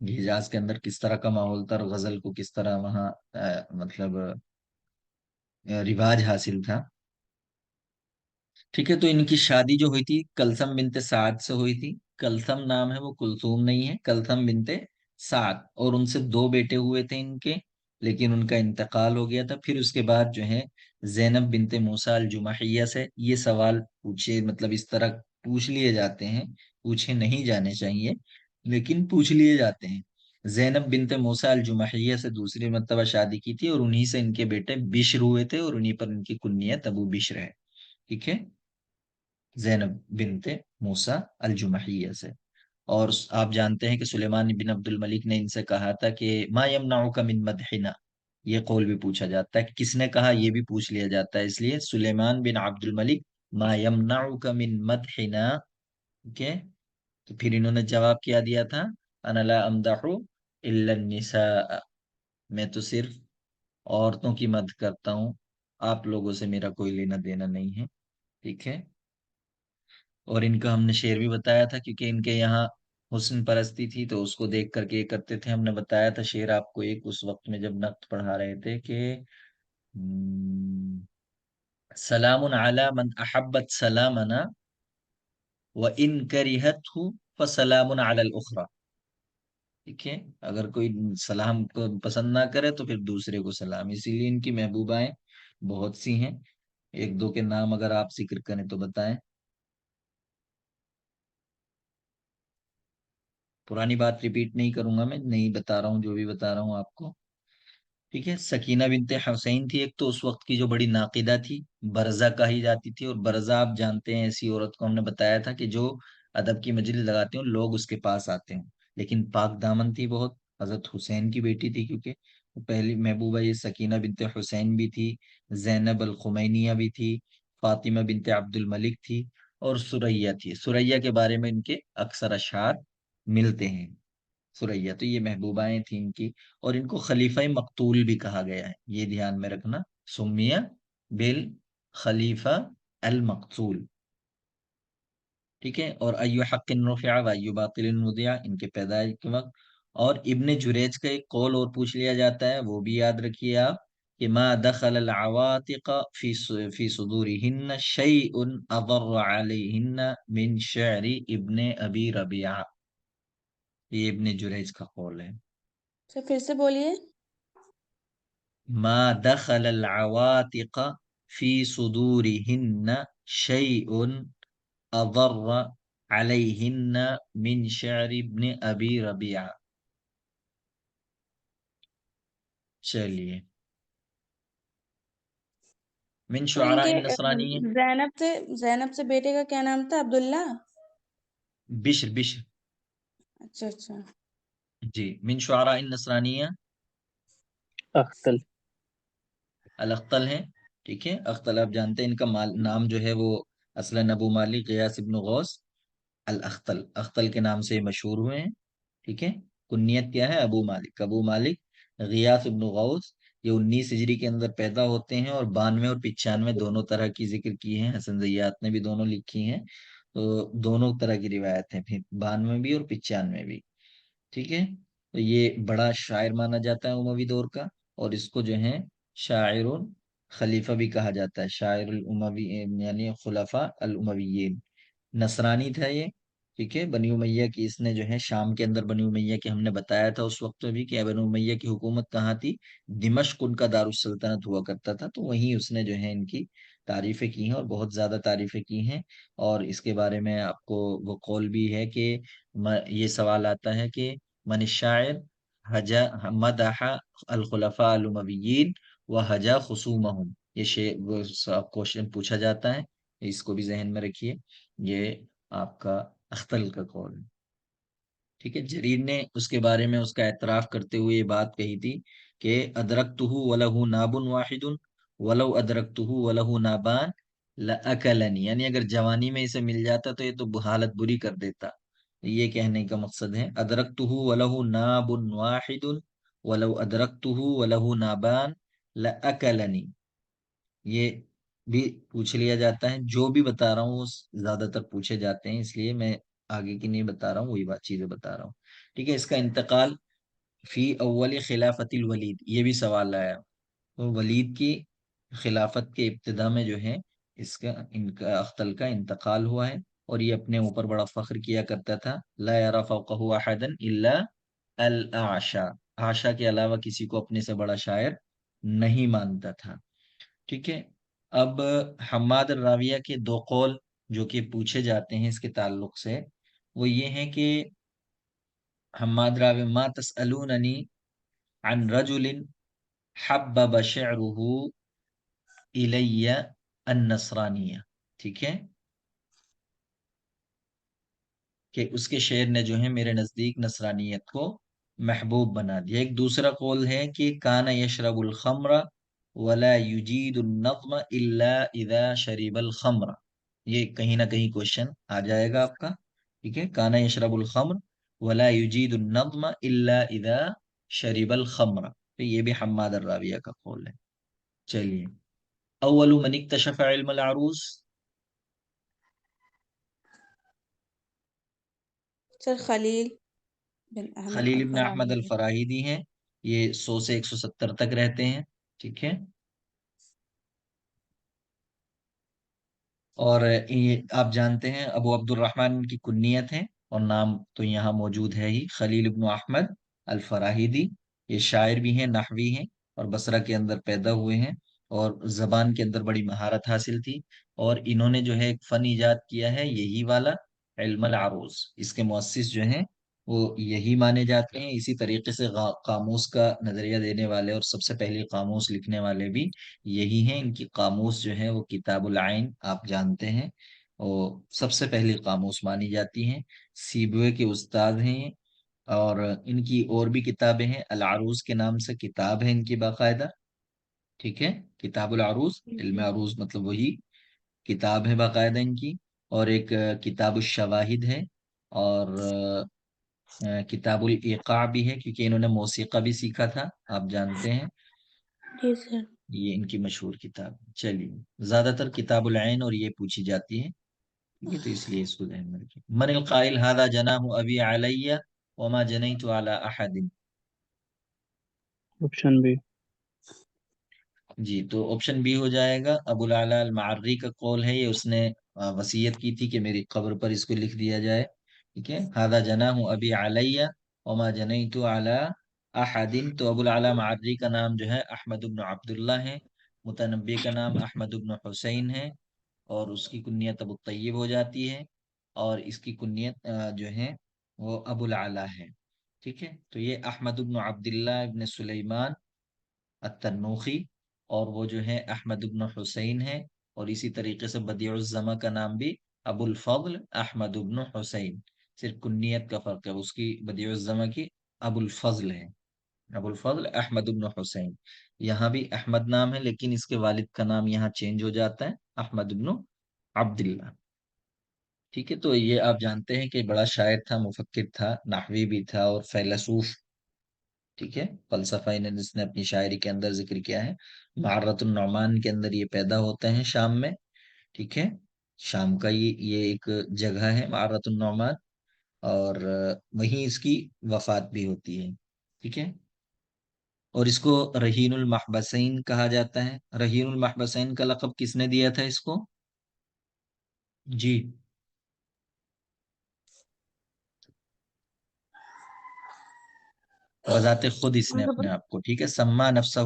Speaker 1: حجاز کے اندر کس طرح کا ماحول تھا اور غزل کو کس طرح وہاں مطلب رواج حاصل تھا. ٹھیک ہے. تو ان کی شادی جو ہوئی تھی کلثم بنت سعد سے ہوئی تھی. کلثم نام ہے وہ کلثوم نہیں ہے، کلثم بنت سعد. اور ان سے 2 بیٹے ہوئے تھے ان کے، لیکن ان کا انتقال ہو گیا تھا. پھر اس کے بعد جو ہے زینب بنت موسیٰ الجمحیہ سے یہ سوال پوچھے، مطلب اس طرح پوچھ لیے جاتے ہیں، پوچھے نہیں جانے چاہیے لیکن پوچھ لیے جاتے ہیں. زینب بنت موسیٰ الجمحیہ سے دوسری مرتبہ شادی کی تھی، اور انہی سے ان کے بیٹے بشر ہوئے تھے، اور انہی پر ان کی کنیت ابو بشر ہے. ٹھیک ہے. زینب بنت موسیٰ الجمحیہ سے. اور آپ جانتے ہیں کہ سلیمان بن عبد الملک نے ان سے کہا تھا کہ ما یمنعک من مدحنا، یہ قول بھی پوچھا جاتا ہے. کس نے کہا یہ بھی پوچھ لیا جاتا ہے، اس لیے سلیمان بن عبد الملک ما یمنعک من مدحنا. ٹھیک ہے. تو پھر انہوں نے جواب کیا دیا تھا، انا لا امدح الا النساء، میں تو صرف عورتوں کی مدح کرتا ہوں، آپ لوگوں سے میرا کوئی لینا دینا نہیں ہے. ٹھیک ہے. اور ان کا ہم نے شعر بھی بتایا تھا، کیونکہ ان کے یہاں حسن پرستی تھی تو اس کو دیکھ کر کے یہ کرتے تھے. ہم نے بتایا تھا شعر آپ کو ایک اس وقت میں جب نقد پڑھا رہے تھے کہ سلام علی من احبت سلامنا وان کرہته فسلام علی الاخرى. ٹھیک ہے. اگر کوئی سلام کو پسند نہ کرے تو پھر دوسرے کو سلام. اسی لیے ان کی محبوبائیں بہت سی ہیں. 1-2 کے نام اگر آپ ذکر کریں تو بتائیں. پرانی بات ریپیٹ نہیں کروں گا، میں نہیں بتا رہا ہوں، جو بھی بتا رہا ہوں آپ کو. ٹھیک ہے. سکینہ بنت حسین تھی ایک، تو اس وقت کی جو بڑی ناقدہ تھی، برزہ کہی جاتی تھی. اور برزہ آپ جانتے ہیں ایسی عورت کو ہم نے بتایا تھا کہ جو ادب کی مجلس لگاتے ہیں لوگ اس کے پاس آتے ہیں. لیکن پاک دامن تھی بہت. حضرت حسین کی بیٹی تھی، کیونکہ پہلی محبوبہ یہ سکینہ بنت حسین بھی تھی، زینب الخمینیہ بھی تھی، فاطمہ بنت عبد الملک تھی، اور سریہ تھی. سریہ کے بارے میں ان کے اکثر اشعار ملتے ہیں. سریہ تو یہ محبوبائیں تھیں ان کی. اور ان کو خلیفہ مقتول بھی کہا گیا ہے، یہ دھیان میں رکھنا. سمیہ بال خلیفہ المقتول. ٹھیک ہے. اور ایو حق رفع و ایو باطل وضع، ان کے پیدائش کے وقت. اور ابن جریج کا ایک قول اور پوچھ لیا جاتا ہے، وہ بھی یاد رکھیے آپ، کہ ما دخل العواتق فی صدورہن شیء اضر علیہن من شعر ابن ابی ربیعہ. یہ ابن جریج کا قول ہے.
Speaker 4: سر پھر سے بولیے.
Speaker 1: ما دخل العواتق في صدورهن شيء أضر عليهن من شعر ابن أبي ربيعة. چلیے. من
Speaker 4: سر ان
Speaker 1: شعراء
Speaker 4: کے
Speaker 1: النصرانية.
Speaker 4: زینب سے بیٹے کا کیا نام تھا؟ عبداللہ.
Speaker 1: بشر.
Speaker 4: اچھا اچھا.
Speaker 1: جی. من شعراء النصرانية
Speaker 3: اختل.
Speaker 1: الاختل ہے. ٹھیک ہے. اختل آپ جانتے ہیں ان کا نام جو ہے وہ اصلا ابو مالک غیاث ابن غوث الاختل، اختل کے نام سے مشہور ہوئے ہیں. ٹھیک ہے. کنیت کیا ہے؟ ابو مالک. ابو مالک غیاث ابن غوث. یہ 19 ہجری کے اندر پیدا ہوتے ہیں، اور 92 اور 95 دونوں طرح کی ذکر کی ہیں. حسن زیات نے بھی دونوں لکھی ہیں، تو دونوں طرح کی روایت ہیں، پھر 92 بھی اور 95 بھی. ٹھیک ہے. تو یہ بڑا شاعر مانا جاتا ہے اموی دور کا. اور اس کو جو ہے شاعر خلیفہ بھی کہا جاتا ہے، شاعر الاموی یعنی خلفاء الامویین. نصرانی تھا یہ. ٹھیک ہے. بنی امیہ کی اس نے جو ہے شام کے اندر، بنی امیہ کی ہم نے بتایا تھا اس وقت بھی کہ بنی امیہ کی حکومت کہاں تھی؟ دمشق ان کا دارالسلطنت ہوا کرتا تھا. تو وہیں اس نے جو ہے ان کی تعریفیں کی ہیں، اور بہت زیادہ تعریفیں کی ہیں. اور اس کے بارے میں آپ کو وہ قول بھی ہے کہ یہ سوال آتا ہے کہ من الشاعر مدح الخلفاء الامویین وحجا خصومہم. یہ کوشچن پوچھا جاتا ہے، اس کو بھی ذہن میں رکھیے. یہ آپ کا اختل کا قول ہے. ٹھیک ہے. جریر نے اس کے بارے میں اس کا اعتراف کرتے ہوئے یہ بات کہی تھی کہ ادرکتہ ولہ ناب واحد ولو ادرکتہ ولہ نابان لأکلنی، یعنی اگر جوانی میں اسے مل جاتا تو یہ تو حالت بری کر دیتا. یہ کہنے کا مقصد ہے ادرکتہ ولہ ناب واحد ولو ادرکتہ ولہ نابان لأکلنی. یہ بھی پوچھ لیا جاتا ہے. جو بھی بتا رہا ہوں وہ زیادہ تر پوچھے جاتے ہیں، اس لیے میں آگے کی نہیں بتا رہا ہوں، وہی بات چیزیں بتا رہا ہوں. ٹھیک ہے. اس کا انتقال فی اول خلافت الولید، یہ بھی سوال آیا. تو ولید کی خلافت کے ابتدا میں جو ہے ان کا اختل کا انتقال ہوا ہے، اور یہ اپنے اوپر بڑا فخر کیا کرتا تھا. لا یرا فوقہ احدا الا الاعشى، عاشا کے علاوہ کسی کو اپنے سے بڑا شاعر نہیں مانتا تھا. ٹھیک ہے. اب حماد الراویہ کے دو قول جو کہ پوچھے جاتے ہیں اس کے تعلق سے، وہ یہ ہیں کہ حماد راوی ما تسألوننی عن رجل حبب شعره الی النصرانیہ. ٹھیک ہے، کہ اس کے شعر نے جو ہے میرے نزدیک نصرانیت کو محبوب بنا دیا. ایک دوسرا قول ہے کہ کان یشرب الخمر ولا یجید النظم الا اذا شرب الخمر. یہ کہیں نہ کہیں کوشچن آ جائے گا آپ کا. ٹھیک ہے، کان یشرب الخمر ولا یجید النظم الا اذا شرب الخمر. تو یہ بھی حماد الراویہ کا قول ہے. چلیے، اول من اکتشف علم العروض.
Speaker 4: سر خلیل بن احمد
Speaker 1: خلیل ابن احمد
Speaker 5: الفراہیدی۔
Speaker 1: الفراہیدی ہیں. یہ 100 سے 170 تک رہتے ہیں. ٹھیک ہے. اور یہ آپ جانتے ہیں ابو عبد الرحمن کی کنیت ہے، اور نام تو یہاں موجود ہے ہی، خلیل ابن احمد الفراہیدی. یہ شاعر بھی ہیں، نحوی ہیں، اور بصرہ کے اندر پیدا ہوئے ہیں، اور زبان کے اندر بڑی مہارت حاصل تھی. اور انہوں نے جو ہے ایک فن ایجاد کیا ہے، یہی والا علم العروض. اس کے مؤسس جو ہیں وہ یہی مانے جاتے ہیں. اسی طریقے سے قاموس کا نظریہ دینے والے اور سب سے پہلے قاموس لکھنے والے بھی یہی ہیں. ان کی قاموس جو ہے وہ کتاب العین آپ جانتے ہیں، اور سب سے پہلی قاموس مانی جاتی ہیں. سیبوے کے استاد ہیں یہ. اور ان کی اور بھی کتابیں ہیں، العروض کے نام سے کتاب ہے ان کی باقاعدہ. ٹھیک ہے، کتاب العروض، علم عروض مطلب وہی کتاب ہے باقاعدہ ان کی. اور ایک کتاب الشواہد ہے، اور کتاب الایقاع بھی ہے، کیونکہ انہوں نے موسیقہ بھی سیکھا تھا، آپ جانتے ہیں.
Speaker 4: جی سر.
Speaker 1: یہ ان کی مشہور کتاب. چلیے، زیادہ تر کتاب العین اور یہ پوچھی جاتی ہے. ٹھیک ہے، تو اس لیے اس کو ذہن میں رکھیں. من القائل هذا جناح ابی علی وما جنیت علی احد.
Speaker 3: Option B.
Speaker 1: جی، تو آپشن بی ہو جائے گا. ابو العلا المعری کا قول ہے، یہ اس نے وصیت کی تھی کہ میری قبر پر اس کو لکھ دیا جائے. ٹھیک ہے، هذا جناح ابی علی وما جنیت علی احد. تو ابو العلا معری کا نام جو ہے احمد بن عبداللہ ہے. متنبی کا نام احمد بن حسین ہے، اور اس کی کنیت ابو طیب ہو جاتی ہے، اور اس کی کنیت جو ہے وہ ابو العلا ہے. ٹھیک ہے، تو یہ احمد بن عبداللہ ابن سلیمان التنوخی، اور وہ جو ہے احمد بن حسین ہے. اور اسی طریقے سے بدیع الزماں کا نام بھی ابو الفضل احمد بن حسین. صرف کنیت کا فرق ہے، اس کی بدیع الزماں کی ابو الفضل ہے، ابو الفضل احمد بن حسین. یہاں بھی احمد نام ہے، لیکن اس کے والد کا نام یہاں چینج ہو جاتا ہے، احمد بن عبداللہ. ٹھیک ہے، تو یہ آپ جانتے ہیں کہ بڑا شاعر تھا، مفکر تھا، نحوی بھی تھا، اور فیلسوف. ٹھیک ہے، فلسفہ جس نے اپنی شاعری کے اندر ذکر کیا ہے. معرۃ النعمان کے اندر یہ پیدا ہوتے ہیں شام میں. ٹھیک ہے، شام کا یہ ایک جگہ ہے معرۃ النعمان، اور وہیں اس کی وفات بھی ہوتی ہے. ٹھیک ہے، اور اس کو رہین المحبسین کہا جاتا ہے. رہین المحبسین کا لقب کس نے دیا تھا اس کو؟ جی، بذات خود اس نے اپنے آپ کو، ٹھیک ہے، سما نفسہ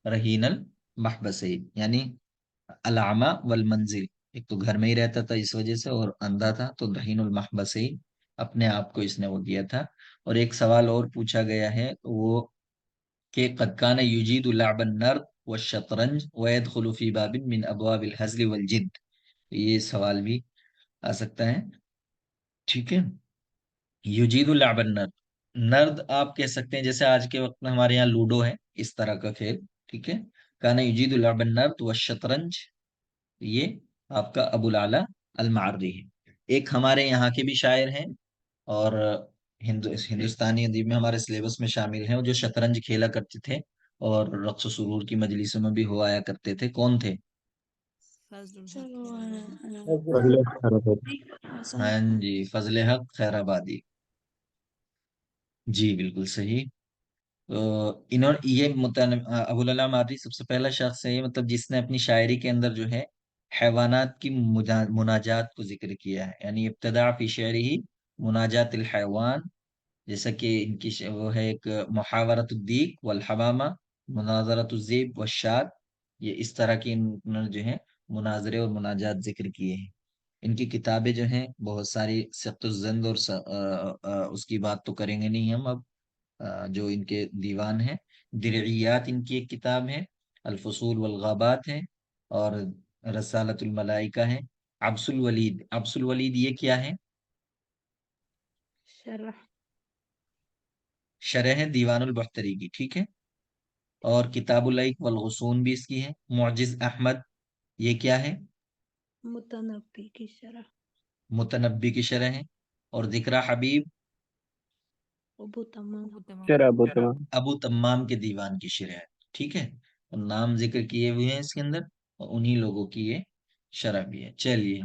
Speaker 1: رہین المحبسین، یعنی العما والمنزل. ایک تو گھر میں ہی رہتا تھا اس وجہ سے، اور اندھا تھا، تو رہین المحبسین اپنے آپ کو اس نے وہ دیا تھا. اور ایک سوال اور پوچھا گیا ہے وہ کہ قد کان یجید لعب النرد والشطرنج ويدخل في باب من ابواب الهزل والجد. یہ سوال بھی آ سکتا ہے. ٹھیک ہے، یجید لعب النرد، نرد آپ کہہ سکتے ہیں جیسے آج کے وقت میں ہمارے یہاں لوڈو ہے، اس طرح کا کھیل. ٹھیک ہے، کان یجید لعب النرد والشطرنج، یہ آپ کا ابو العلا المعری ہے. ایک ہمارے یہاں کے بھی شاعر ہیں، اور ہندوستانی ادب میں ہمارے سلیبس میں شامل ہیں، جو شطرنج کھیلا کرتے تھے اور رقص و سرور کی مجلسوں میں بھی ہو آیا کرتے تھے. کون تھے؟
Speaker 4: چلو
Speaker 3: پہلے اچھا رہا تھا۔
Speaker 1: ہاں جی، فضل حق خیر آبادی، جی بالکل صحیح۔ تو انہوں یہ ابوالعلا مادری سب سے پہلا شخص ہے، مطلب جس نے اپنی شاعری کے اندر جو ہے حیوانات کی مناجات کو ذکر کیا ہے، یعنی ابتداء فی شعری مناجات الحیوان، جیسا کہ ان کی وہ ہے ایک محاورت الدیک والحمامہ، مناظرت الذئب والشاة، یہ اس طرح کی انہوں نے جو ہے مناظرے اور مناجات ذکر کیے ہیں۔ ان کی کتابیں جو ہیں بہت ساری، سقط الزند اور اس کی بات تو کریں گے نہیں ہم اب، جو ان کے دیوان ہیں، درعیات ان کی ایک کتاب ہے، الفصول والغابات ہے، اور رسالت الملائکہ ہے۔ عبس الولید یہ کیا ہے؟
Speaker 5: شرح
Speaker 1: شرح ہے دیوان البختری کی، ٹھیک ہے۔ اور کتاب العیق والغصون بھی اس کی ہے۔ معجز احمد یہ کیا ہے؟
Speaker 5: متنبی کی شرح
Speaker 1: متنبی کی شرح ہے۔ اور ذکر حبیب
Speaker 5: ابو تمام
Speaker 3: شرح ابو تمام.
Speaker 1: ابو تمام کے دیوان کی شرح ہے، ٹھیک ہے۔ اور نام ذکر کیے ہوئے ہیں اس کے اندر، اور انہی لوگوں کی یہ شرح بھی ہے۔ چلیے،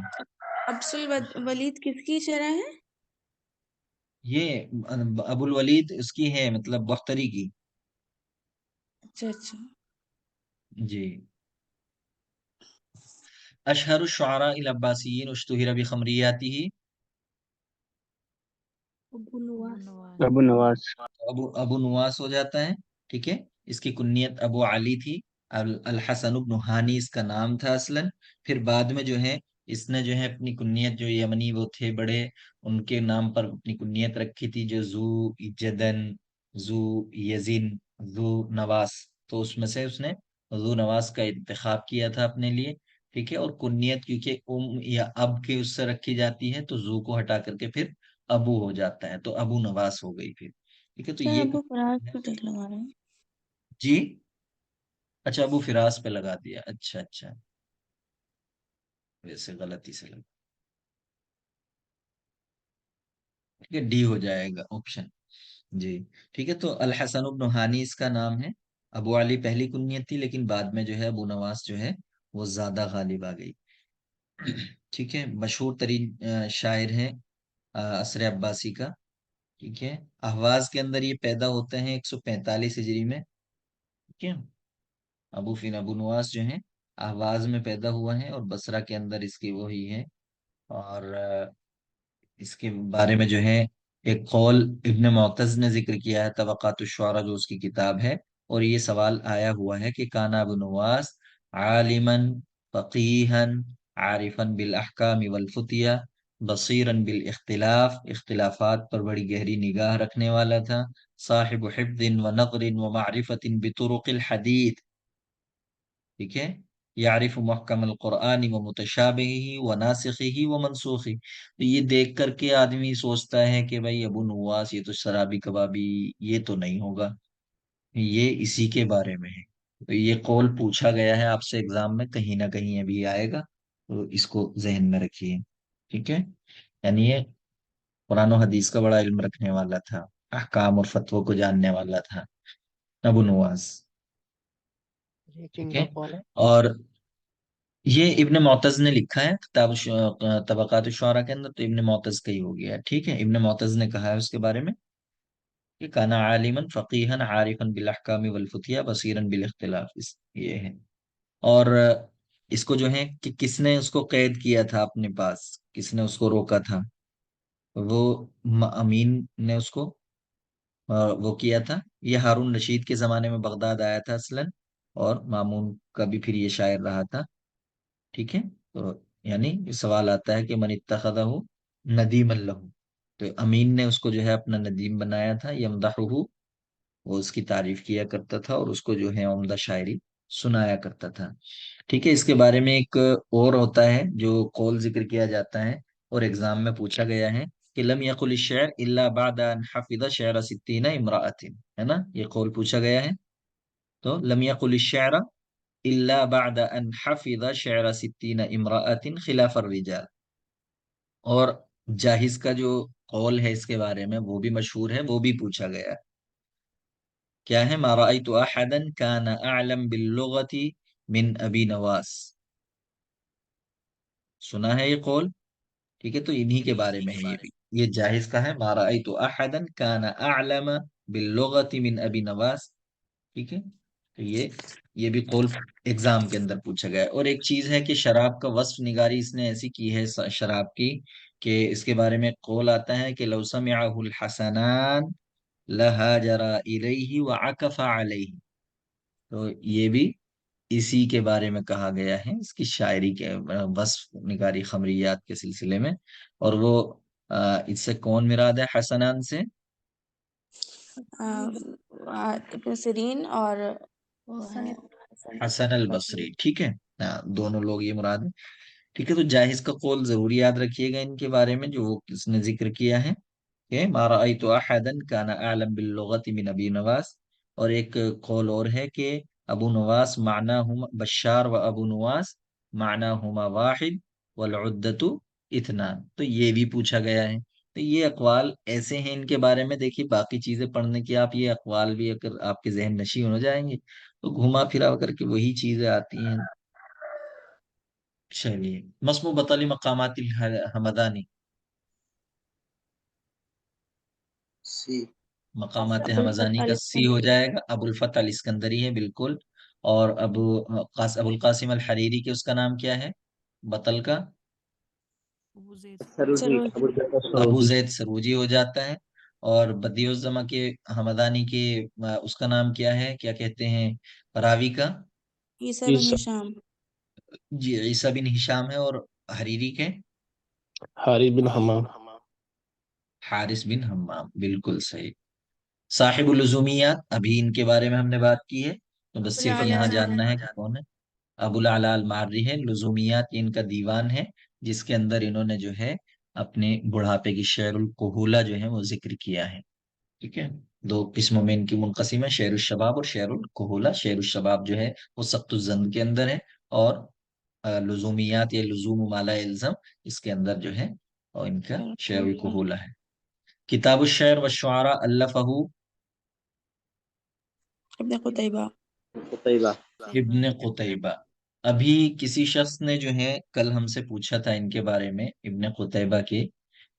Speaker 4: ابس الولید کس کی شرح ہے؟
Speaker 1: یہ ابو الولید اس کی ہے، مطلب بختری کی،
Speaker 4: اچھا اچھا۔
Speaker 1: جی۔ اشہر الشعراء العباسیین اشتہر بخمریاتہ،
Speaker 5: ابو نواس
Speaker 3: ابو نواس.
Speaker 1: ابو نواس ہو جاتا ہے، ٹھیک ہے۔ اس کی کنیت ابو علی تھی، الحسن بن ہانی اس کا نام تھا اصلاً۔ پھر بعد میں جو ہے اس نے جو ہے اپنی کنیت، جو یمنی وہ تھے بڑے، ان کے نام پر اپنی کنیت رکھی تھی، جو ذو جدن، ذو یزن، ذو نواس، تو اس میں سے اس نے ذو نواس کا انتخاب کیا تھا اپنے لیے، ٹھیک ہے۔ اور کنیت کیونکہ یا اب کے اس سے رکھی جاتی ہے، تو ذو کو ہٹا کر کے پھر ابو ہو جاتا ہے، تو ابو نواس ہو گئی پھر، ٹھیک ہے۔ تو
Speaker 4: سر
Speaker 1: یہ
Speaker 4: ابو فراز پہ ٹک لگا رہے ہیں۔
Speaker 1: جی، اچھا ابو فراز پہ لگا دیا، اچھا اچھا، ویسے غلطی سے لگا، ٹھیک ہے، ڈی ہو جائے گا آپشن، جی ٹھیک ہے۔ تو الحسن بن ہانی اس کا نام ہے، ابو علی پہلی کنیت تھی، لیکن بعد میں جو ہے ابو نواس جو ہے وہ زیادہ غالب آ گئی، ٹھیک ہے۔ مشہور ترین شاعر ہیں عصر عباسی کا، ٹھیک ہے۔ اہواز کے اندر یہ پیدا ہوتے ہیں 145 ہجری میں، ٹھیک ہے۔ ابو نواس جو ہیں اہواز میں پیدا ہوا ہے، اور بصرہ کے اندر اس کی وہی ہے۔ اور اس کے بارے میں جو ہے ایک قول ابن معتز نے ذکر کیا ہے، طبقات الشعراء جو اس کی کتاب ہے، اور یہ سوال آیا ہوا ہے کہ کانا ابو نواس عالما فقیہا عارفا بالاحکام والفتیہ بصیرا بالاختلاف، اختلافات پر بڑی گہری نگاہ رکھنے والا تھا، صاحب حفظ و نقر و معرفت بطرق الحدیث، ٹھیک ہے، یعرف محکم القرآن و متشابہ و ناسخہ و منسوخہ۔ تو یہ دیکھ کر کے آدمی سوچتا ہے کہ بھائی ابو نواس یہ تو شرابی کبابی، یہ تو نہیں ہوگا، یہ اسی کے بارے میں ہے۔ تو یہ قول پوچھا گیا ہے آپ سے ایگزام میں، کہیں نہ کہیں ابھی آئے گا، تو اس کو ذہن میں رکھیے، ٹھیک ہے۔ یعنی یہ قرآن و حدیث کا بڑا علم رکھنے والا تھا، احکام اور فتووں کو جاننے والا تھا ابو نواس، ٹھیک ہے۔ اور یہ ابن معتز نے لکھا ہے کتاب طبقات الشعراء کے اندر، تو ابن معتز کا ہی ہو گیا، ٹھیک ہے۔ ابن معتز نے کہا ہے اس کے بارے میں کہ کانا عالما فقیہا عارفا بالاحکام والفتیہ بصیرا بالاختلاف، یہ ہے۔ اور اس کو جو ہے کہ کس نے اس کو قید کیا تھا اپنے پاس، کس نے اس کو روکا تھا؟ وہ امین نے اس کو وہ کیا تھا۔ یہ ہارون رشید کے زمانے میں بغداد آیا تھا اصلاً، اور مامون کا بھی پھر یہ شاعر رہا تھا، ٹھیک ہے۔ تو یعنی سوال آتا ہے کہ من اتخذہ ندیم لہ، تو امین نے اس کو جو ہے اپنا ندیم بنایا تھا، یمدحہ، وہ اس کی تعریف کیا کرتا تھا، اور اس کو جو ہے عمدہ شاعری سنایا کرتا تھا، ٹھیک ہے۔ اس کے بارے میں ایک اور ہوتا ہے جو قول ذکر کیا جاتا ہے اور ایگزام میں پوچھا گیا ہے کہ لم یقل الشعر الا بعد ان حفظ شعر 60 امرأۃ، ہے نا، یہ قول پوچھا گیا ہے۔ تو لم یقل الشعر الا بعد ان حفظ شعر 60 امرأۃ خلاف الرجال، اور جاہز کا جو قول ہے اس کے بارے میں وہ بھی مشہور ہے، وہ بھی پوچھا گیا ہے، کیا ہے؟ ما رأيت احدا كان اعلم باللغة من ابی نواس، سنا ہے یہ قول، ٹھیک ہے، تو انہی کے بارے میں ہے یہ بھی. یہ جاہز کا ہے. ما رأیت احدا کان اعلم باللغة من ابی نواس. ٹھیک ہے، تو یہ بھی قول ایگزام کے اندر پوچھا گیا ہے. اور ایک چیز ہے کہ شراب کا وصف نگاری اس نے ایسی کی ہے شراب کی، کہ اس کے بارے میں قول آتا ہے کہ لو سمعه الحسنان لهاجر الیہ وعکف علیہ. تو یہ بھی اسی کے بارے میں کہا گیا ہے، اس کی شاعری کے وصف نگاری خمریات کے سلسلے میں. اور وہ اس سے کون مراد ہے حسنان سے؟
Speaker 4: ابن سیرین اور وہ ہے
Speaker 1: حسن البصری. ٹھیک ہے، دونوں لوگ یہ مراد ہیں. ٹھیک ہے، تو جاہز کا قول ضرور یاد رکھیے گا ان کے بارے میں جو وہ کس نے ذکر کیا ہے کہ ما رأیت احدا کان اعلم باللغة من ابی نواس. اور ایک قول اور ہے کہ ابو نواس معناہما بشار و ابو نواس معناہما واحد والعدۃ اثنان. تو یہ بھی پوچھا گیا ہے. تو یہ اقوال ایسے ہیں ان کے بارے میں. دیکھیے باقی چیزیں پڑھنے کی آپ یہ اقوال بھی اگر آپ کے ذہن نشین ہو جائیں گے تو گھما پھرا کر کے وہی چیزیں آتی ہیں. چلیے، مسمو بطلی مقامات الحمدانی.
Speaker 2: سی
Speaker 1: مقامات
Speaker 4: ابو
Speaker 1: حمدانی
Speaker 4: الفتح
Speaker 1: کا سی ہو
Speaker 4: الاسکندری.
Speaker 1: جائے گا. ابو الفتح الاسکندری ہے بالکل. اور ابو القاسم الحریری کے اس کا نام کیا ہے بطل کا؟
Speaker 3: سروجی، ابو
Speaker 4: سروجی.
Speaker 3: جعفر
Speaker 1: ابو
Speaker 3: سروجی.
Speaker 1: زید سروجی ہو جاتا ہے. اور بدیع الزماں کے حمدانی کے اس کا نام کیا ہے، کیا کہتے ہیں راوی کا؟
Speaker 4: عیسیٰ بن
Speaker 3: عیسیٰ،
Speaker 4: ہشام.
Speaker 1: جی عیسیٰ بن ہشام ہے. اور حریری کے
Speaker 3: حارث بن حمام.
Speaker 1: حارث بن حمام. بالکل صحیح. صاحب اللزومیات، ابھی ان کے بارے میں ہم نے بات کی ہے، تو بس صرف یہاں جاننا ہے کہ کون ہے. ابو الاعلی المعری ہے. لزومیات ان کا دیوان ہے جس کے اندر انہوں نے جو ہے اپنے بڑھاپے کی شعر القہولہ جو ہے وہ ذکر کیا ہے. ٹھیک ہے، دو قسموں میں ان کی منقسم ہے، شعر الشباب اور شعر القہولہ. شعر الشباب جو ہے وہ سخت الزند کے اندر ہے، اور لزومیات یا لزوم ما لا یلزم اس کے اندر جو ہے اور ان کا شعر القہولہ ہے. کتاب الشعر والشعراء الفہ
Speaker 4: ابن قتیبہ.
Speaker 3: قتیبہ.
Speaker 1: ابن قتیبہ. ابھی کسی شخص نے جو ہے کل ہم سے پوچھا تھا ان کے بارے میں ابن قتیبہ کے،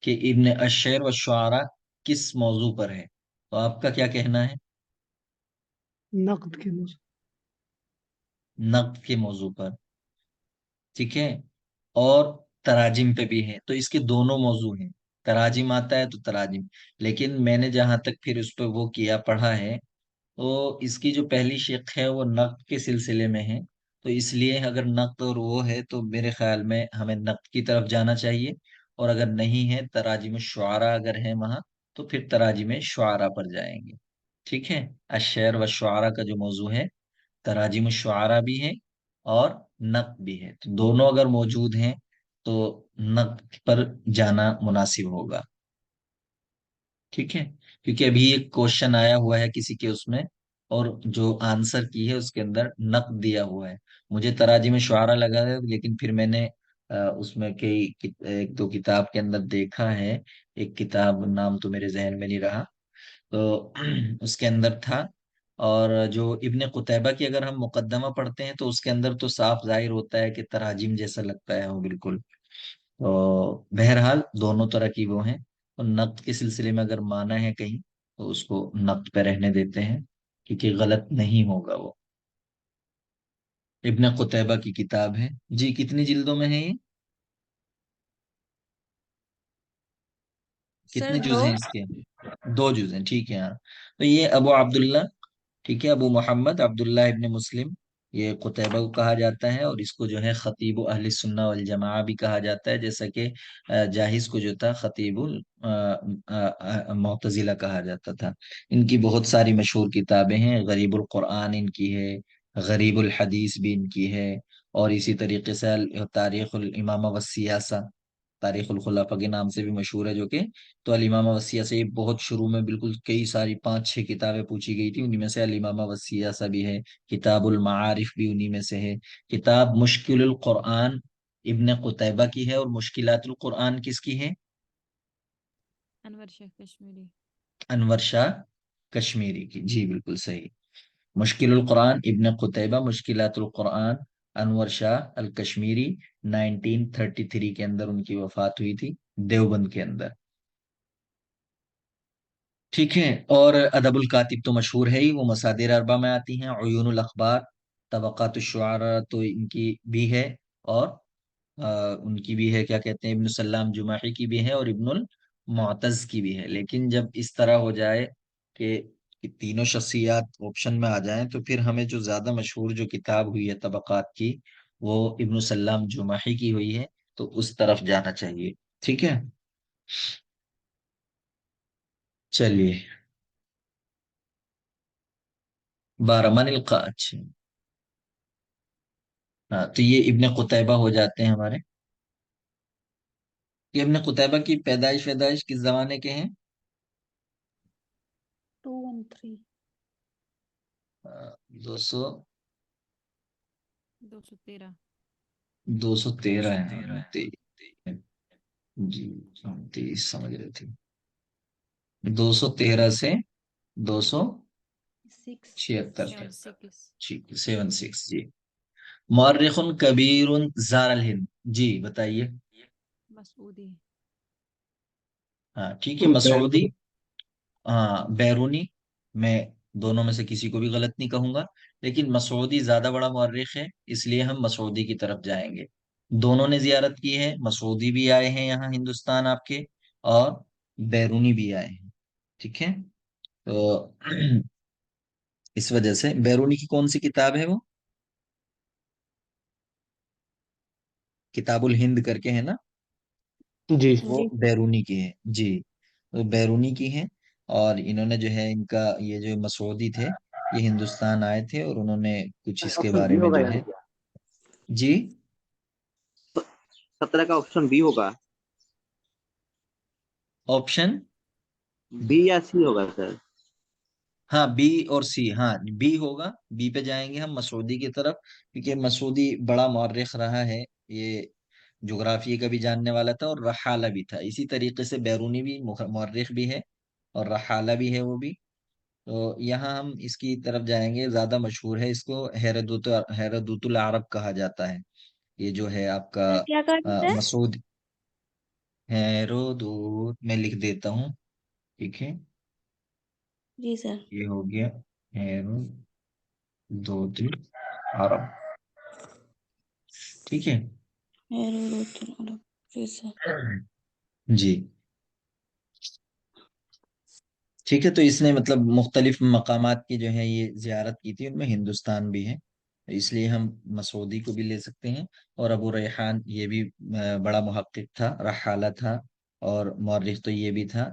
Speaker 1: کہ ابن الشعر والشعراء کس موضوع پر ہے. تو آپ کا کیا کہنا ہے؟
Speaker 3: نقد کے موضوع.
Speaker 1: نقد کے موضوع پر. ٹھیک ہے، اور تراجم پہ بھی ہے. تو اس کے دونوں موضوع ہیں. تراجم آتا ہے تو تراجم، لیکن میں نے جہاں تک پھر اس پہ وہ کیا پڑھا ہے تو اس کی جو پہلی شق ہے وہ نقد کے سلسلے میں ہے. تو اس لیے اگر نقد اور وہ ہے تو میرے خیال میں ہمیں نقد کی طرف جانا چاہیے. اور اگر نہیں ہے تراجم الشعراء اگر ہے وہاں تو پھر تراجم شعراء پر جائیں گے. ٹھیک ہے، الشعر والشعراء کا جو موضوع ہے تراجم الشعراء بھی ہے اور نقد بھی ہے. تو دونوں اگر موجود ہیں تو نقد پر جانا مناسب ہوگا. ٹھیک ہے، کیونکہ ابھی ایک کوشچن آیا ہوا ہے کسی کے اس میں، اور جو آنسر کی ہے اس کے اندر نقد دیا ہوا ہے. مجھے تراجم شعراء لگا ہے، لیکن پھر میں نے اس میں کئی ایک دو کتاب کے اندر دیکھا ہے. ایک کتاب نام تو میرے ذہن میں نہیں رہا، تو اس کے اندر تھا. اور جو ابن قتیبہ کی اگر ہم مقدمہ پڑھتے ہیں تو اس کے اندر تو صاف ظاہر ہوتا ہے کہ تراجم جیسا لگتا ہے وہ بالکل. تو بہرحال دونوں طرح کی وہ ہیں. اور نقد کے سلسلے میں اگر مانا ہے کہیں تو اس کو نقد پہ رہنے دیتے ہیں، کیونکہ غلط نہیں ہوگا وہ. ابن قتیبہ کی کتاب ہے. جی کتنی جلدوں میں ہے یہ؟
Speaker 4: سر
Speaker 1: کتنے جز
Speaker 4: دو.
Speaker 1: ہیں اس کے؟ 2 جز ہیں. ٹھیک ہے، ہاں. تو یہ ابو عبداللہ، ٹھیک ہے، ابو محمد عبداللہ ابن مسلم، یہ قتیبہ کو کہا جاتا ہے. اور اس کو جو ہے خطیب اہل سنہ والجماعہ بھی کہا جاتا ہے، جیسا کہ جاہز کو جو تھا خطیب معتزلہ کہا جاتا تھا. ان کی بہت ساری مشہور کتابیں ہیں. غریب القرآن ان کی ہے، غریب الحدیث بھی ان کی ہے، اور اسی طریقے سے تاریخ الامامہ والسیاسہ، تاریخ الخلفاء کے نام سے بھی مشہور ہے جو کہ. تو الامامہ والسیاسہ سے بہت شروع میں بالکل کئی ساری 5-6 کتابیں پوچھی گئی تھی، انہی میں سے الامامہ والسیاسہ بھی ہے. کتاب المعارف بھی انہی میں سے ہے. کتاب مشکل القرآن ابن قتیبہ کی ہے. اور مشکلات القرآن کس کی ہے؟
Speaker 5: انور شیخ کشمیری.
Speaker 1: انور شاہ کشمیری کی. جی بالکل صحیح. مشکل القرآن ابن قتیبہ، مشکلات القرآن انور شاہ الکشمیری 1933 کے اندر ان کی وفات ہوئی تھی دیوبند کے اندر. ٹھیک ہے. اور ادب الکاتب تو مشہور ہے ہی، وہ مصادر اربع میں آتی ہیں. عیون الاخبار، طبقات الشعراء تو ان کی بھی ہے، اور ان کی بھی ہے، کیا کہتے ہیں، ابن السلام جماحی کی بھی ہے اور ابن المعتز کی بھی ہے. لیکن جب اس طرح ہو جائے کہ تینوں شخصیات آپشن میں آ جائیں، تو پھر ہمیں جو زیادہ مشہور جو کتاب ہوئی ہے طبقات کی، وہ ابن السلام جماحی کی ہوئی ہے، تو اس طرف جانا چاہیے. ٹھیک ہے. چلیے 12 من القا. اچھا، ہاں، تو یہ ابن قتیبہ ہو جاتے ہیں ہمارے. یہ ابن قتیبہ کی پیدائش کس زمانے کے ہیں؟
Speaker 4: 213
Speaker 1: 200
Speaker 5: 213
Speaker 1: 213 ہے. جی، 23 سمجھ رہے تھے. 213 سے 276 تک.
Speaker 5: 76
Speaker 1: 76. جی. مورخ کبیر زار الہند. جی بتائیے.
Speaker 5: مسعودی.
Speaker 1: ہاں ٹھیک ہے. مسعودی، ہاں بیرونی. میں دونوں میں سے کسی کو بھی غلط نہیں کہوں گا، لیکن مسعودی زیادہ بڑا مورخ ہے، اس لیے ہم مسعودی کی طرف جائیں گے. دونوں نے زیارت کی ہے، مسعودی بھی آئے ہیں یہاں ہندوستان آپ کے، اور بیرونی بھی آئے ہیں. ٹھیک ہے. تو اس وجہ سے بیرونی کی کون سی کتاب ہے؟ وہ کتاب الہند کر کے ہے نا،
Speaker 3: جی
Speaker 1: وہ
Speaker 4: جی
Speaker 1: بیرونی کی ہے. جی، وہ بیرونی کی ہے. اور انہوں نے جو ہے، ان کا یہ جو مسعودی تھے، یہ ہندوستان آئے تھے، اور انہوں نے کچھ اس کے
Speaker 3: آپشن
Speaker 1: بارے
Speaker 3: بی
Speaker 1: میں
Speaker 3: ہوگا
Speaker 1: جو
Speaker 3: یعنی
Speaker 1: ہے.
Speaker 3: کیا؟
Speaker 1: جی
Speaker 3: 17 کا آپشن بی ہوگا.
Speaker 1: آپشن
Speaker 3: بی یا سی ہوگا سر.
Speaker 1: ہاں، بی اور سی. ہاں بی ہوگا. بی پہ جائیں گے ہم مسعودی کی طرف، کیونکہ مسعودی بڑا مورخ رہا ہے. یہ جغرافیے کا بھی جاننے والا تھا اور رحالہ بھی تھا. اسی طریقے سے بیرونی بھی مورخ بھی ہے اور رحالہ بھی ہے وہ بھی. تو یہاں ہم اس کی طرف جائیں گے. زیادہ مشہور ہے، اس کو ہیرودوت العرب کہا جاتا ہے. یہ جو ہے آپ کا
Speaker 4: سر کیا کرتے ہیں؟
Speaker 1: مسعود ہیرودوت، میں لکھ دیتا ہوں. ٹھیک ہے.
Speaker 4: جی سر.
Speaker 1: یہ ہو گیا ہیرودوت العرب. ٹھیک ہے.
Speaker 4: جی سر.
Speaker 1: جی ٹھیک ہے. تو اس نے مطلب مختلف مقامات کی جو ہے یہ زیارت کی تھی، ان میں ہندوستان بھی ہے، اس لیے ہم مسعودی کو بھی لے سکتے ہیں. اور ابو ریحان یہ بھی بڑا محقق تھا، رحالہ تھا، اور مورخ تو یہ بھی تھا،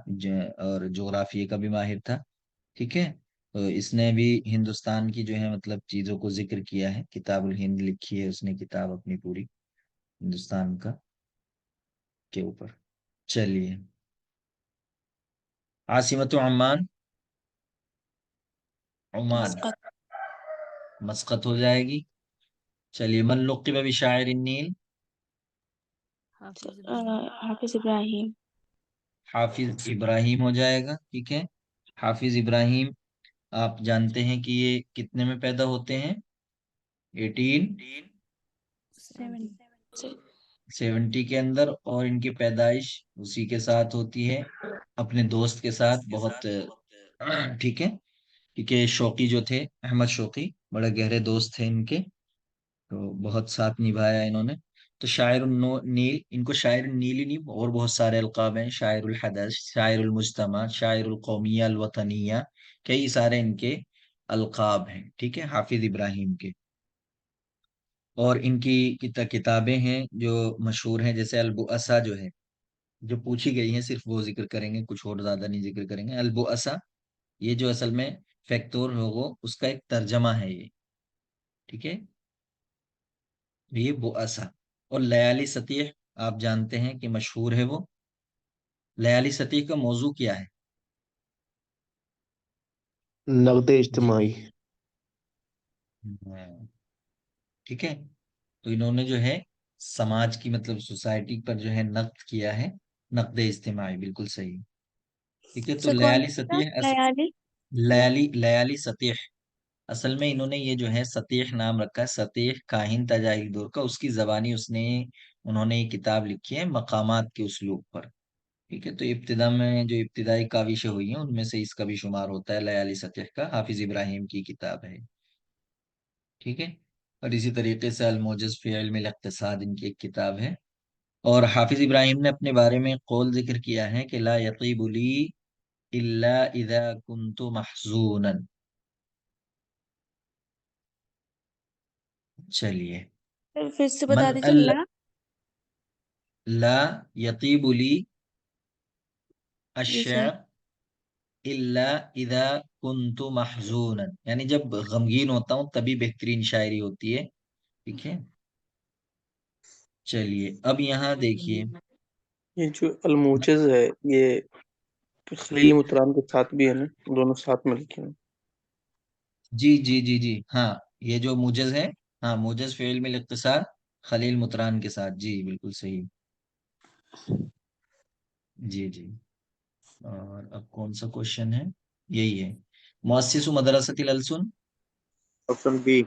Speaker 1: اور جغرافیے کا بھی ماہر تھا. ٹھیک ہے. تو اس نے بھی ہندوستان کی جو ہے مطلب چیزوں کو ذکر کیا ہے. کتاب الہند لکھی ہے اس نے، کتاب اپنی پوری ہندوستان کا کے اوپر. چلیے عاصمت عمان. Oman
Speaker 4: Muscat.
Speaker 1: مسقط ہو جائے گی. چلیے من لقب بشاعر النیل.
Speaker 5: حافظ ابراہیم.
Speaker 4: حافظ ابراہیم.
Speaker 1: حافظ ابراہیم ہو جائے گا. ٹھیک ہے. حافظ ابراہیم آپ جانتے ہیں کہ یہ کتنے میں پیدا ہوتے ہیں؟
Speaker 5: 70.
Speaker 1: 1870 کے اندر. اور ان کی پیدائش اسی کے ساتھ ہوتی ہے، اپنے دوست کے ساتھ. بہت ٹھیک ہے. کیونکہ شوقی جو تھے، احمد شوقی، بڑے گہرے دوست تھے ان کے، تو بہت ساتھ نبھایا انہوں نے. تو شاعر النیل، ان کو شاعر النیل ہی نہیں، اور بہت سارے القاب ہیں. شاعر الحدث، شاعر المجتمع، شاعر القومیہ الوطنیہ، کئی سارے ان کے القاب ہیں. ٹھیک ہے، حافظ ابراہیم کے. اور ان کی کتابیں ہیں جو مشہور ہیں، جیسے البؤسا جو ہے، جو پوچھی گئی ہیں صرف وہ ذکر کریں گے، کچھ اور زیادہ نہیں ذکر کریں گے. البؤسا یہ جو اصل میں فیکٹور ہوگو، اس کا ایک ترجمہ ہے یہ. ٹھیک ہے، یہ بؤسا. اور لیالی سطیح آپ جانتے ہیں کہ مشہور ہے وہ. لیالی سطیح کا موضوع کیا ہے؟
Speaker 3: نقد
Speaker 1: جی
Speaker 3: اجتماعی.
Speaker 1: ٹھیک ہے. تو انہوں نے جو ہے سماج کی مطلب سوسائٹی پر جو ہے نقد کیا ہے. نقد اجتماعی، بالکل صحیح. ٹھیک ہے. تو
Speaker 4: سر کون
Speaker 1: لیالی
Speaker 4: سا
Speaker 1: سطیح
Speaker 4: لیالی؟
Speaker 1: لیالی سطیح اصل میں انہوں نے یہ جو ہے سطیح نام رکھا ہے، سطیح کاہن تھا جاہلی دور کا، اس کی زبانی انہوں نے یہ کتاب لکھی ہے مقامات کے اسلوب پر، ٹھیک ہے۔ تو ابتدا میں جو ابتدائی کاوشیں ہوئی ہیں ان میں سے اس کا بھی شمار ہوتا ہے، لیالی سطیح کا، حافظ ابراہیم کی کتاب ہے، ٹھیک ہے۔ اور اسی طریقے سے الموجز فی علم الاقتصاد ان کی ایک کتاب ہے۔ اور حافظ ابراہیم نے اپنے بارے میں قول ذکر کیا ہے کہ لا یطیب لی الا اذا كنت محزونا۔ چلیے،
Speaker 4: پھر سے
Speaker 1: من
Speaker 4: بتا دیجیے، لا
Speaker 1: لا یطیب لی
Speaker 4: جی سر،
Speaker 1: الشعر الا اذا كنت محزونا، یعنی جب غمگین ہوتا ہوں تبھی بہترین شاعری ہوتی ہے، ٹھیک ہے۔ چلیے اب یہاں دیکھیے،
Speaker 2: یہ جو الموجز ہے یہ خلیل مطران کے ساتھ بھی ہے نا، دونوں ساتھ میں لکھے ہیں۔
Speaker 1: جی جی جی جی ہاں، یہ جو موجز ہے، ہاں موجز فی علم الاقتصاد خلیل مطران کے ساتھ، جی بالکل صحیح، جی جی۔ اور اب کون سا کوشچن ہے؟ یہی ہے، مؤسس مدرسۃ الالسن،
Speaker 3: آپشن بی۔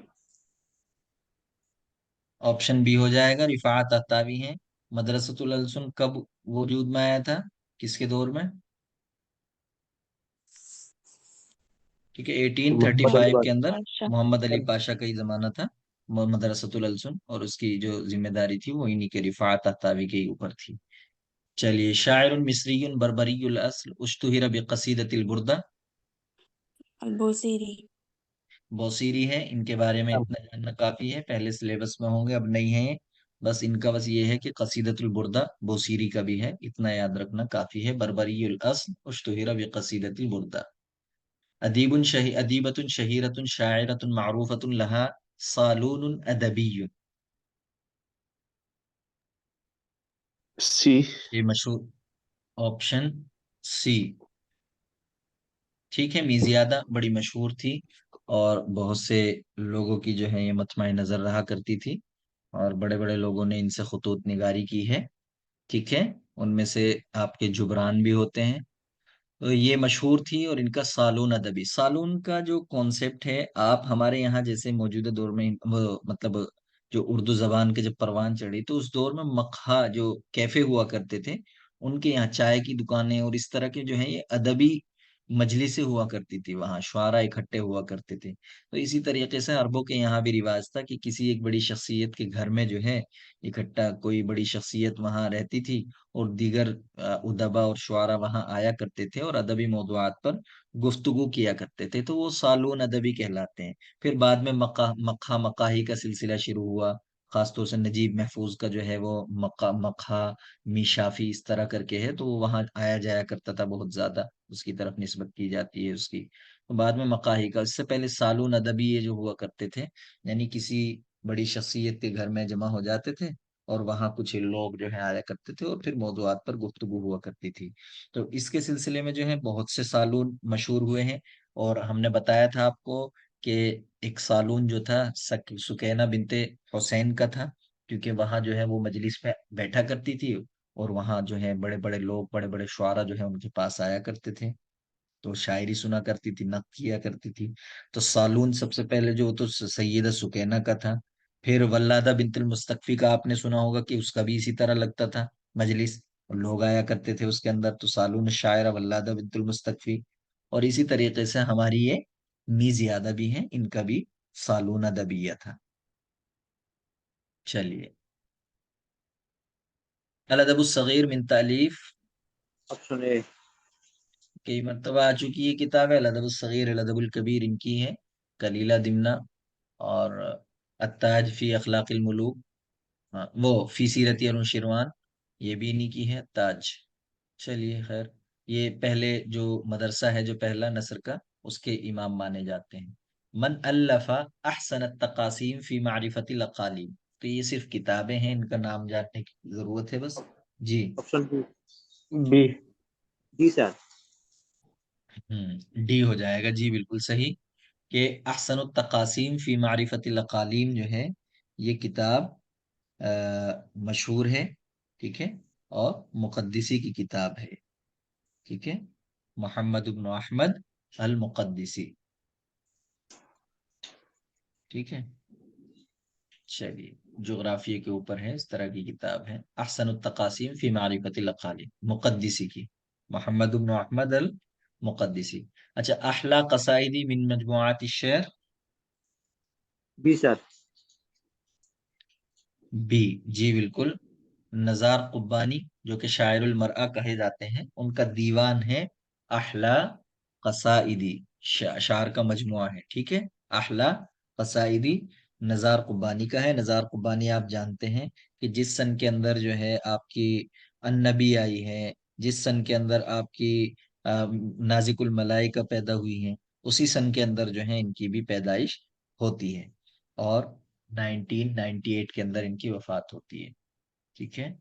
Speaker 1: آپشن بی ہو جائے گا، رفاعت احتاوی ہیں۔ مدرسۃ الالسن کب وجود میں آیا تھا، کس کے دور میں؟ ٹھیک ہے،
Speaker 3: محمد علی
Speaker 1: 1835 کے اندر
Speaker 4: اچھا،
Speaker 1: محمد علی پاشا کا ہی زمانہ تھا مدرسۃ الالسن، اور اس کی جو ذمہ داری تھی وہ انہی کے رفاعت احتاوی کے اوپر تھی۔ چلیے، شاعر مصری بربری الاصل اشتہر بقصیدۃ البردہ،
Speaker 4: البوصیری۔
Speaker 1: بوصیری ہے، ان کے بارے میں اتنا جاننا کافی ہے، پہلے سلیبس میں ہوں گے اب نہیں ہیں، بس ان کا بس یہ ہے کہ قصیدۃ البردہ بوصیری کا بھی ہے، اتنا یاد رکھنا کافی ہے، بربری الاصل اشتہر بقصیدۃ البردہ۔ ادیبۃ شہیرۃ شاعرۃ معروفۃ لہا صالون ادبی،
Speaker 3: سی۔
Speaker 1: یہ مشہور، آپشن سی، ٹھیک ہے۔ میزیادہ بڑی مشہور تھی اور بہت سے لوگوں کی جو ہے یہ مطمع نظر رہا کرتی تھی، اور بڑے بڑے لوگوں نے ان سے خطوط نگاری کی ہے، ٹھیک ہے۔ ان میں سے آپ کے جبران بھی ہوتے ہیں، تو یہ مشہور تھی، اور ان کا سالون ادبی، سالون کا جو کانسیپٹ ہے، آپ ہمارے یہاں جیسے موجودہ دور میں وہ مطلب جو اردو زبان کے جب پروان چڑھی تو اس دور میں مقہا جو کیفے ہوا کرتے تھے، ان کے یہاں چائے کی دکانیں اور اس طرح کے جو ہیں یہ ادبی مجلسیں ہوا کرتی تھی، وہاں شعراء اکٹھے ہوا کرتے تھے۔ تو اسی طریقے سے عربوں کے یہاں بھی رواج تھا کہ کسی ایک بڑی شخصیت کے گھر میں جو ہے اکٹھا کوئی بڑی شخصیت وہاں رہتی تھی، اور دیگر ادبا اور شعراء وہاں آیا کرتے تھے اور ادبی موضوعات پر گفتگو کیا کرتے تھے، تو وہ سالون ادبی کہلاتے ہیں۔ پھر بعد میں مقہا مقاہی کا سلسلہ شروع ہوا، خاص طور سے نجیب محفوظ کا جو ہے وہ مقہا میشافی اس طرح کر کے ہے، تو وہ وہاں آیا جایا کرتا تھا بہت زیادہ، اس کی طرف نسبت کی جاتی ہے اس کی۔ بعد میں مقاہی کا، اس سے پہلے سالون ادبی یہ جو ہوا کرتے تھے، یعنی کسی بڑی شخصیت کے گھر میں جمع ہو جاتے تھے اور وہاں کچھ لوگ جو ہے آیا کرتے تھے اور پھر موضوعات پر گفتگو ہوا کرتی تھی۔ تو اس کے سلسلے میں جو ہے بہت سے سالون مشہور ہوئے ہیں، اور ہم نے بتایا تھا آپ کو کہ ایک سالون جو تھا سکینہ بنت حسین کا تھا، کیونکہ وہاں جو ہے وہ مجلس پہ بیٹھا کرتی تھی، اور وہاں جو ہے بڑے بڑے لوگ، بڑے بڑے شعراء جو ہے ان کے پاس آیا کرتے تھے، تو شاعری سنا کرتی تھی، نقد کیا کرتی تھی۔ تو سالون سب سے پہلے جو تو سیدہ سکینہ کا تھا، پھر ولادہ بنت المستقفی کا آپ نے سنا ہوگا کہ اس کا بھی اسی طرح لگتا تھا مجلس، اور لوگ آیا کرتے تھے اس کے اندر، تو سالون شاعرہ ولادہ بنت المستقفی۔ اور اسی طریقے سے ہماری یہ میزیادہ بھی ہیں، ان کا بھی سالون ادبیہ تھا۔ چلیے، الادب الصغیر من تالیف،
Speaker 3: آپشن اے۔
Speaker 1: کئی مرتبہ آ چکی ہے کتاب ہے، الادب الصغیر الادب الکبیر ان کی ہے، کلیلہ دمنہ، اور التاج فی اخلاق الملوک، وہ فی سیرت انوشیروان، یہ بھی انہی کی ہے، تاج۔ چلیے خیر، یہ پہلے جو مدرسہ ہے جو پہلا نثر کا، اس کے امام مانے جاتے ہیں۔ من الف احسن التقاسیم فی معرفت الاقالیم، تو یہ صرف کتابیں ہیں، ان کا نام جاننے کی ضرورت ہے بس، جی۔
Speaker 3: Option B.
Speaker 2: بی۔
Speaker 3: جی سر۔
Speaker 1: ڈی ہو جائے گا، جی بالکل صحیح، کہ احسن التقاسیم فی معرفت الاقالیم جو ہے یہ کتاب مشہور ہے، ٹھیک ہے، اور مقدسی کی کتاب ہے، ٹھیک ہے، محمد بن احمد المقدسی۔ ٹھیک ہے. چلیے جغرافیہ کے اوپر ہے، اس طرح کی کتاب ہے، احسن التقاسیم فی معرفت الاقالیم، مقدسی کی، محمد بن احمد المقدسی. اچھا، احلا قصائدی من مجموعات الشعر.
Speaker 3: Be sir.
Speaker 1: بی، جی بالکل. نزار قبانی جو کہ شاعر المرأہ کہے جاتے ہیں، ان کا دیوان ہے احلا قصائدی، شعر کا مجموعہ ہے. ٹھیک ہے، احلا قصائدی نزار قبانی کا ہے. نزار قبانی آپ جانتے ہیں کہ جس سن کے اندر جو ہے آپ کی النبی آئی ہے، جس سن کے اندر آپ کی نازک الملائکہ پیدا ہوئی ہیں، اسی سن کے اندر جو ہے ان کی بھی پیدائش ہوتی ہے، اور 1998 کے اندر ان کی وفات ہوتی ہے. ٹھیک ہے،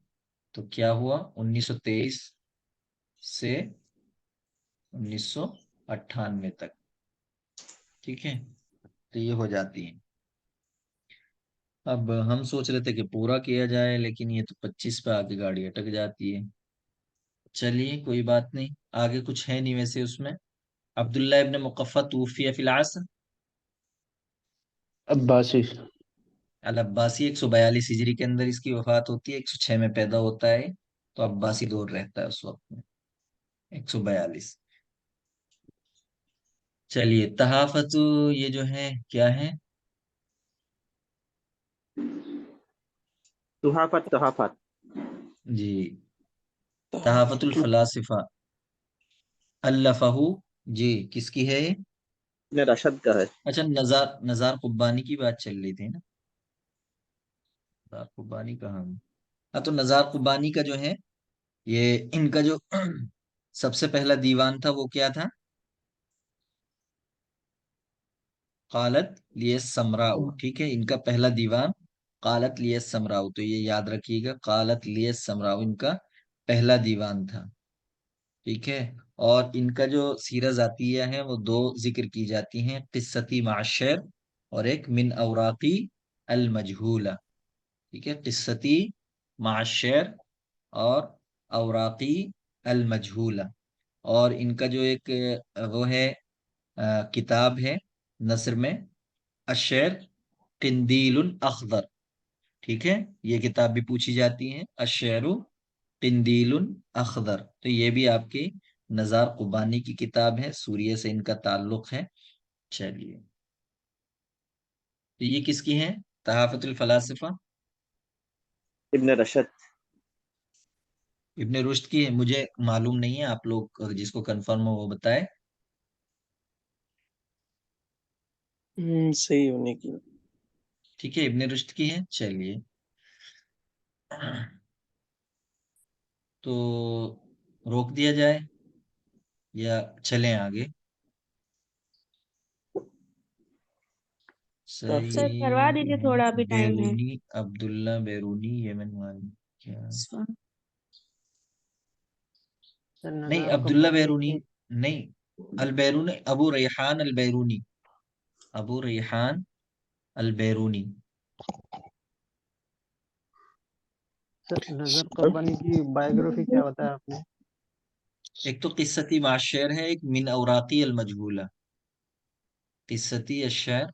Speaker 1: تو کیا ہوا 1923 سے 1998 تک. ٹھیک ہے، تو یہ ہو جاتی ہیں. اب ہم سوچ رہے تھے کہ پورا کیا جائے، لیکن یہ تو 25 پہ آ کے گاڑی اٹک جاتی ہے. چلیے کوئی بات نہیں، آگے کچھ ہے نہیں ویسے اس میں. عبداللہ ابن مقفع توفی فی العصر
Speaker 2: عباسی.
Speaker 1: العباسی، 142 ہجری کے اندر اس کی وفات ہوتی ہے، 106 میں پیدا ہوتا ہے، تو عباسی دور رہتا ہے اس وقت میں. 142. چلیے تحافت، یہ جو ہے کیا ہے؟
Speaker 3: تحافت. تحافت.
Speaker 1: جی، تحافت الفلاسفہ الفہ، جی کس کی ہے یہ؟
Speaker 3: ابن رشد کا ہے.
Speaker 1: اچھا، نزار قبانی کی بات چل رہی تھی نا. نزار قبانی کہاں؟ ہاں، تو نزار قبانی کا جو ہے، یہ ان کا جو سب سے پہلا دیوان تھا وہ کیا تھا؟ قالت لیے سمراؤ. ٹھیک ہے، ان کا پہلا دیوان قالت لیے سمراؤ، تو یہ یاد رکھیے گا، قالت لیے سمراؤ ان کا پہلا دیوان تھا. ٹھیک ہے، اور ان کا جو سیرہ ذاتیہ ہے وہ دو ذکر کی جاتی ہیں، قصتی مع الشعر اور ایک من اوراقی المجہولہ. ٹھیک ہے، قصتی مع الشعر اور اوراقی المجہولہ. اور ان کا جو ایک وہ ہے کتاب ہے نثر میں، الشعر قندیل اخضر. ٹھیک ہے، یہ کتاب بھی پوچھی جاتی ہے، الشعر قندیل اخضر، تو یہ بھی آپ کی نزار قبانی کی کتاب ہے، سوریہ سے ان کا تعلق ہے. چلیے، تو یہ کس کی ہے؟ تحافت الفلاسفہ
Speaker 3: ابن رشد.
Speaker 1: ابن رشد کی ہے. مجھے معلوم نہیں ہے، آپ لوگ جس کو کنفرم ہو وہ بتائے.
Speaker 2: صحیح ہونے کی.
Speaker 1: ٹھیک ہے، ابن رشد کی ہے. چلیے، تو روک دیا جائے یا چلیں آگے؟
Speaker 4: سر کروا
Speaker 1: سعید
Speaker 4: دیجیے، تھوڑا بھی ٹائم ہے.
Speaker 1: بیرونی، عبداللہ بیرونی، یمن والی، کیا نہیں، عبداللہ بیرونی نہیں، البیرونی، ابو ریحان البیرونی، ابو ریحان البیرونی.
Speaker 6: نظر قبانی کی بایوگرافی کیا بتایا آپ نے؟
Speaker 1: ایک تو قصتی معاشر ہے، ایک من اوراقی المجہولہ. قصتی الشعر،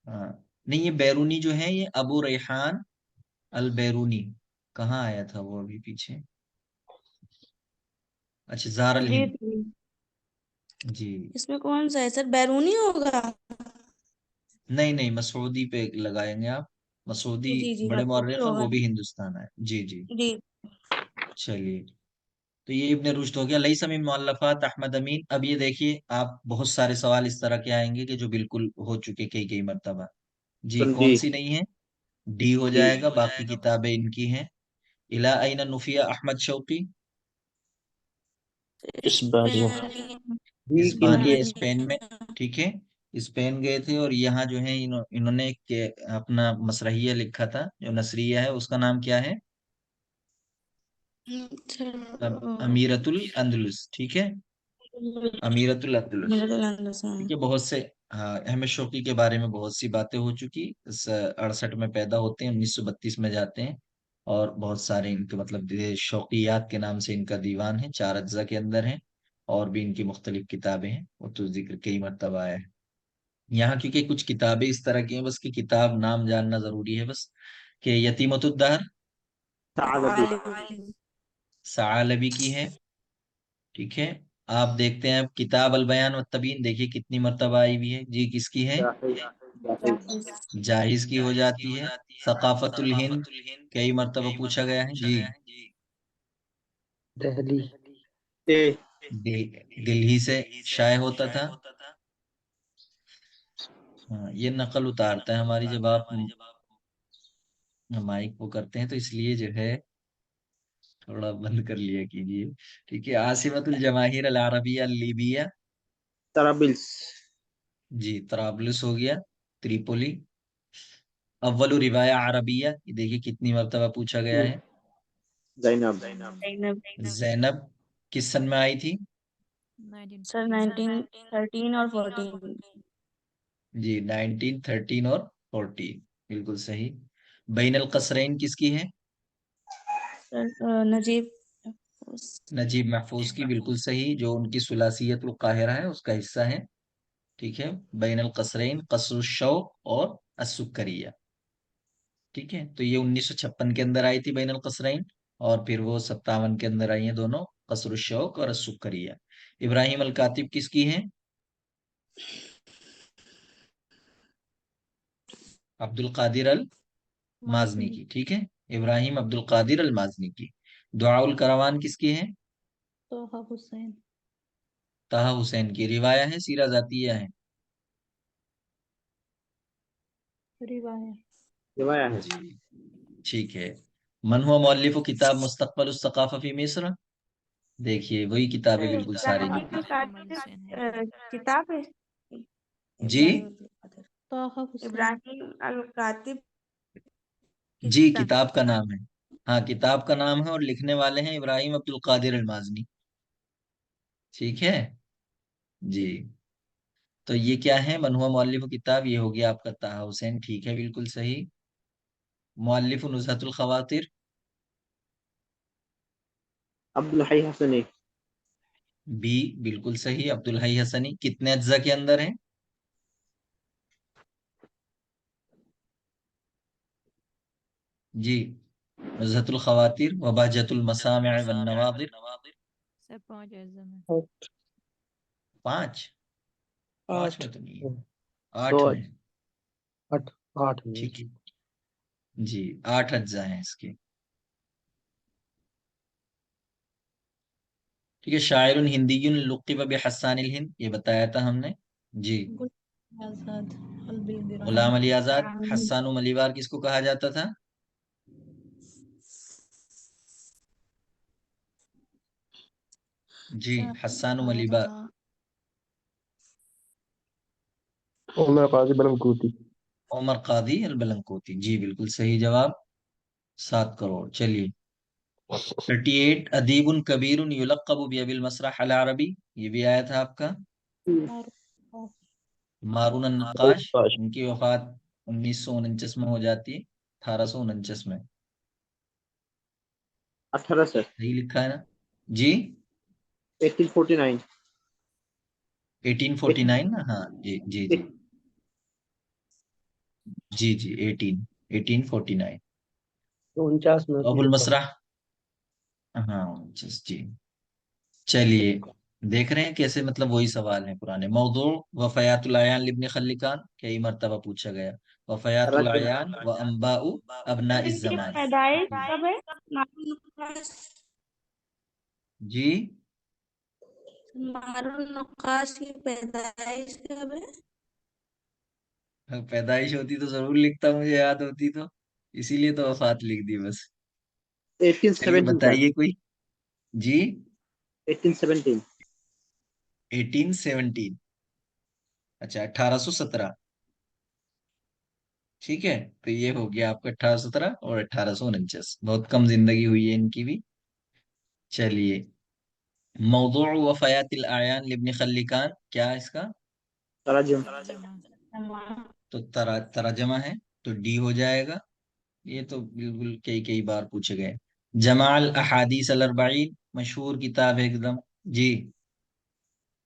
Speaker 1: ہاں نہیں، یہ بیرونی جو ہے یہ ابو ریحان البیرونی. کہاں آیا تھا وہ ابھی پیچھے؟ اچھا، زار
Speaker 4: جی
Speaker 1: الہند.
Speaker 4: جی،
Speaker 1: جی
Speaker 4: اس میں کون سا ہے سر؟ بیرونی ہوگا؟
Speaker 1: نہیں نہیں، مسعودی پہ لگائیں گے آپ. مسعودی
Speaker 4: جی جی،
Speaker 1: بڑے
Speaker 4: مسعودی
Speaker 1: مورخ ہیں،
Speaker 4: ہوگا.
Speaker 1: وہ بھی ہندوستان آئے. جی جی.
Speaker 4: جی.
Speaker 1: چلیے، تو یہ ابن رشد ہو گیا. لیس من مؤلفات احمد امین. اب یہ دیکھیے، آپ بہت سارے سوال اس طرح کے آئیں گے کہ جو بالکل ہو چکے کئی مرتبہ. جی،
Speaker 3: آپشن
Speaker 1: کون
Speaker 3: ڈی.
Speaker 1: سی نہیں ہے؟ ڈی ہو
Speaker 3: ڈی.
Speaker 1: جائے گا، باقی کتابیں ان کی ہیں. الا این نفیہ احمد شوقی،
Speaker 2: اسبانیہ.
Speaker 3: ڈی کن
Speaker 1: اسبانی
Speaker 3: کی
Speaker 1: ہے، اسپین میں. ٹھیک ہے، اسپین گئے تھے، اور یہاں جو ہے انہوں نے ایک اپنا مسرحیہ لکھا تھا جو نثریہ ہے، اس کا نام کیا ہے؟ امیرت الاندلس. ٹھیک ہے، امیرت الاندلس. ٹھیک ہے، بہت سے احمد شوقی کے بارے میں بہت سی باتیں ہو چکی. 68 میں پیدا ہوتے ہیں، 1932 میں جاتے ہیں، اور بہت سارے ان کے مطلب شوقیات کے نام سے ان کا دیوان ہے، 4 اجزاء کے اندر ہیں، اور بھی ان کی مختلف کتابیں ہیں، وہ تو ذکر کئی مرتبہ آیا ہے. یہاں کیونکہ کچھ کتابیں اس طرح کی ہیں، بس کی کتاب نام جاننا ضروری ہے بس، کہ یتیمۃ الدہر
Speaker 3: ثعلبی،
Speaker 4: عالم
Speaker 1: ثعالبی کی ہے، ٹھیک ہے. آپ دیکھتے ہیں اب کتاب البیان والتبیین، دیکھیے کتنی مرتبہ آئی ہوئی ہے جی، کس کی ہے؟
Speaker 3: جاحظ، جاحظ،
Speaker 4: جاہز
Speaker 1: جاہز کی ہو جاتی ہے. ثقافت الہند کئی مرتبہ پوچھا گیا ہے جی.
Speaker 6: دہلی.
Speaker 3: اے،
Speaker 1: دلہی سے شائع ہوتا تھا. ہاں یہ نقل اتارتا ہے ہماری، جب آپ مائک کو کرتے ہیں تو اس لیے جو ہے تھوڑا بند کر لیا کیجیے. ٹھیک ہے. عاصمت الجماہیر العربیہ اللیبیہ،
Speaker 3: طرابلس،
Speaker 1: جی طرابلس ہو گیا، تریپولی. اول روایہ عربیہ، یہ دیکھیے کتنی مرتبہ پوچھا گیا ہے.
Speaker 3: زینب،
Speaker 4: زینب
Speaker 1: زینب کس سن میں آئی تھی؟
Speaker 4: سر 1913 اور 14
Speaker 1: جی 1913 اور 14، بالکل صحیح. بین القصرین کس کی ہے؟
Speaker 4: سر نجیب
Speaker 1: نجیب محفوظ کی، بالکل صحیح، جو ان کی ثلاثیت القاہرہ ہے اس کا حصہ ہے. ٹھیک ہے. بین القصرین قصر الشوق اور السکریہ. ٹھیک ہے. تو یہ 1956 کے اندر آئی تھی بین القصرین، اور پھر وہ 57 کے اندر آئی ہیں دونوں، قصر الشوق اور السکریہ. ابراہیم الکاتب کس کی ہیں؟ عبد القادر المازنی کی. ٹھیک ہے. ابراہیم عبد القادر المازنی کی. دعاء الکروان کس کی ہے؟
Speaker 5: طه حسین.
Speaker 1: طه حسین کی. روایہ ہے سیرہ ذاتیہ ہے؟
Speaker 5: روایہ.
Speaker 3: روایہ ہے.
Speaker 1: جی ٹھیک ہے. من ہوا مؤلف کتاب مستقبل الثقافہ فی مصر، دیکھیے وہی کتابیں بالکل ساری
Speaker 4: ابراہیم
Speaker 1: لکھی.
Speaker 4: کے کاتب کتاب ہے
Speaker 1: جی
Speaker 4: ابراہیم عبد القادر،
Speaker 5: طه حسین.
Speaker 4: ابراہیم الکاتب کی
Speaker 1: جی
Speaker 4: کتاب
Speaker 1: کتاب کا نام ہے، ہاں کتاب کا نام ہے، اور لکھنے والے ہیں ابراہیم عبد القادر المازنی. ٹھیک ہے جی. تو یہ کیا ہے؟ من ہوا مؤلف کتاب، یہ ہو گیا آپ کا طه حسین. ٹھیک ہے بالکل صحیح. مؤلف نزہۃ الخواطر،
Speaker 3: عبدالحی حسنی،
Speaker 1: بی بالکل صحیح، عبدالحی حسنی. کتنے اجزاء کے اندر ہیں؟ جی نزہۃ الخواطر وبہجۃ المسامع والنواظر.
Speaker 5: سر 5 اجزاء میں.
Speaker 1: 5
Speaker 2: آٹھ
Speaker 1: میں تو نہیں ہے، 8
Speaker 6: دو
Speaker 1: میں.
Speaker 6: 8 میں.
Speaker 1: ٹھیک ہے جی 8 اجزاء ہیں اس کے. ٹھیک ہے. شاعر ہندی لقب بحسان الہند، یہ بتایا تھا ہم نے جی.
Speaker 5: آزاد البلد
Speaker 1: غلام علی آزاد.
Speaker 4: رحمان
Speaker 1: حسان ملیوار کس کو کہا جاتا تھا؟ جی حسان ملیبار.
Speaker 6: عمر قاضی بلمکوتی.
Speaker 1: عمر قاضی البلنکوتی، جی بالکل صحیح جواب. 7 کروڑ. چلیے 38 ادیب کبیر یلقب بابی المسرح العربی، یہ بھی آیا تھا آپ کا. مارون النقاش، ان کی وفات 1949 میں ہو جاتی ہے، 1849 میں.
Speaker 3: 1800،
Speaker 1: صحیح لکھا ہے نا جی؟
Speaker 3: 1849،
Speaker 1: 1849 نا، ہاں جی جی جی جی جی 1849.
Speaker 6: 49 میں
Speaker 1: ابو المسرح، ہاں جی. چلیے دیکھ رہے ہیں کیسے مطلب وہی سوال ہیں پرانے. موضوع وفیات العیان لابن خلکان کئی مرتبہ پوچھا گیا. وفیات
Speaker 3: رجب،
Speaker 1: العیان و انباء ابناء
Speaker 4: ان کی
Speaker 1: الزمان.
Speaker 4: پیدائش کب ہے؟ مارون نقاش
Speaker 1: جی
Speaker 4: مارون نقاش کی پیدائش کب ہے؟
Speaker 1: پیدائش ہوتی تو ضرور لکھتا، مجھے یاد ہوتی تو، اسی لیے تو وفات لکھ دی بس. چلیے
Speaker 3: 1817 سر،
Speaker 1: بتائیے کوئی. جی
Speaker 3: 1817،
Speaker 1: 1817، اچھا 1817. ٹھیک ہے. تو یہ ہو گیا آپ کا 1817 اور 1849، بہت کم زندگی ہوئی ہے ان کی بھی. چلیے موضوع وفیات الاعیان لابن خلکان کیا ہے اس کا؟
Speaker 3: تراجم،
Speaker 1: تو ترجمہ ہے، تو ڈی ہو جائے گا. یہ تو بالکل کئی کئی بار پوچھے گئے. جمع الاحادیث الاربعین، مشہور کتاب ہے ایک دم جی.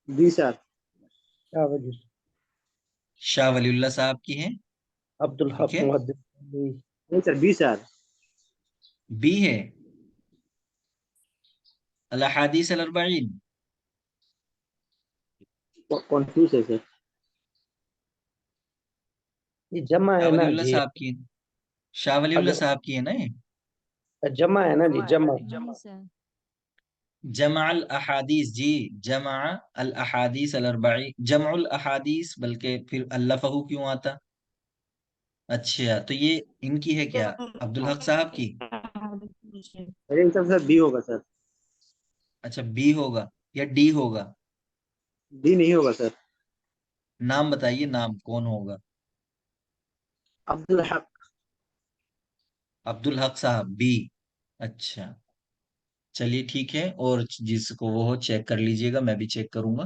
Speaker 3: 20 سر،
Speaker 6: کیا وجہ سے؟
Speaker 1: شاہ ولی اللہ صاحب کی ہے،
Speaker 6: عبد
Speaker 1: ٹھیک
Speaker 6: الحق
Speaker 1: ہے،
Speaker 6: محدث
Speaker 3: نہیں سر، 20 سر.
Speaker 1: بی ہے الاحادیث الاربعین.
Speaker 3: کنفیوز ہے سر.
Speaker 6: یہ جمع
Speaker 1: شاہ
Speaker 6: ہے
Speaker 1: ولی
Speaker 6: نا
Speaker 1: اللہ
Speaker 6: جی،
Speaker 1: صاحب کی، شاہ ولی اللہ
Speaker 6: اگر
Speaker 1: صاحب کی ہے نا یہ.
Speaker 6: جمع ہے نا جی، جمع
Speaker 5: نہیں سر.
Speaker 1: جمع الاحادیث، جی جمع الاحادیث الاربعین، جمع الاحادیث، بلکہ پھر الفہ کیوں آتا؟ اچھا تو یہ ان کی ہے کیا، عبد الحق صاحب کی؟
Speaker 3: میرے حساب سے بی ہوگا سر.
Speaker 1: اچھا بی ہوگا یا ڈی ہوگا؟
Speaker 3: بی نہیں ہوگا سر.
Speaker 1: نام بتائیے، نام کون ہوگا؟
Speaker 3: عبد الحق.
Speaker 1: عبد الحق صاحب بی. اچھا چلیے ٹھیک ہے، اور جس کو وہ ہو چیک کر لیجئے گا، میں بھی چیک کروں گا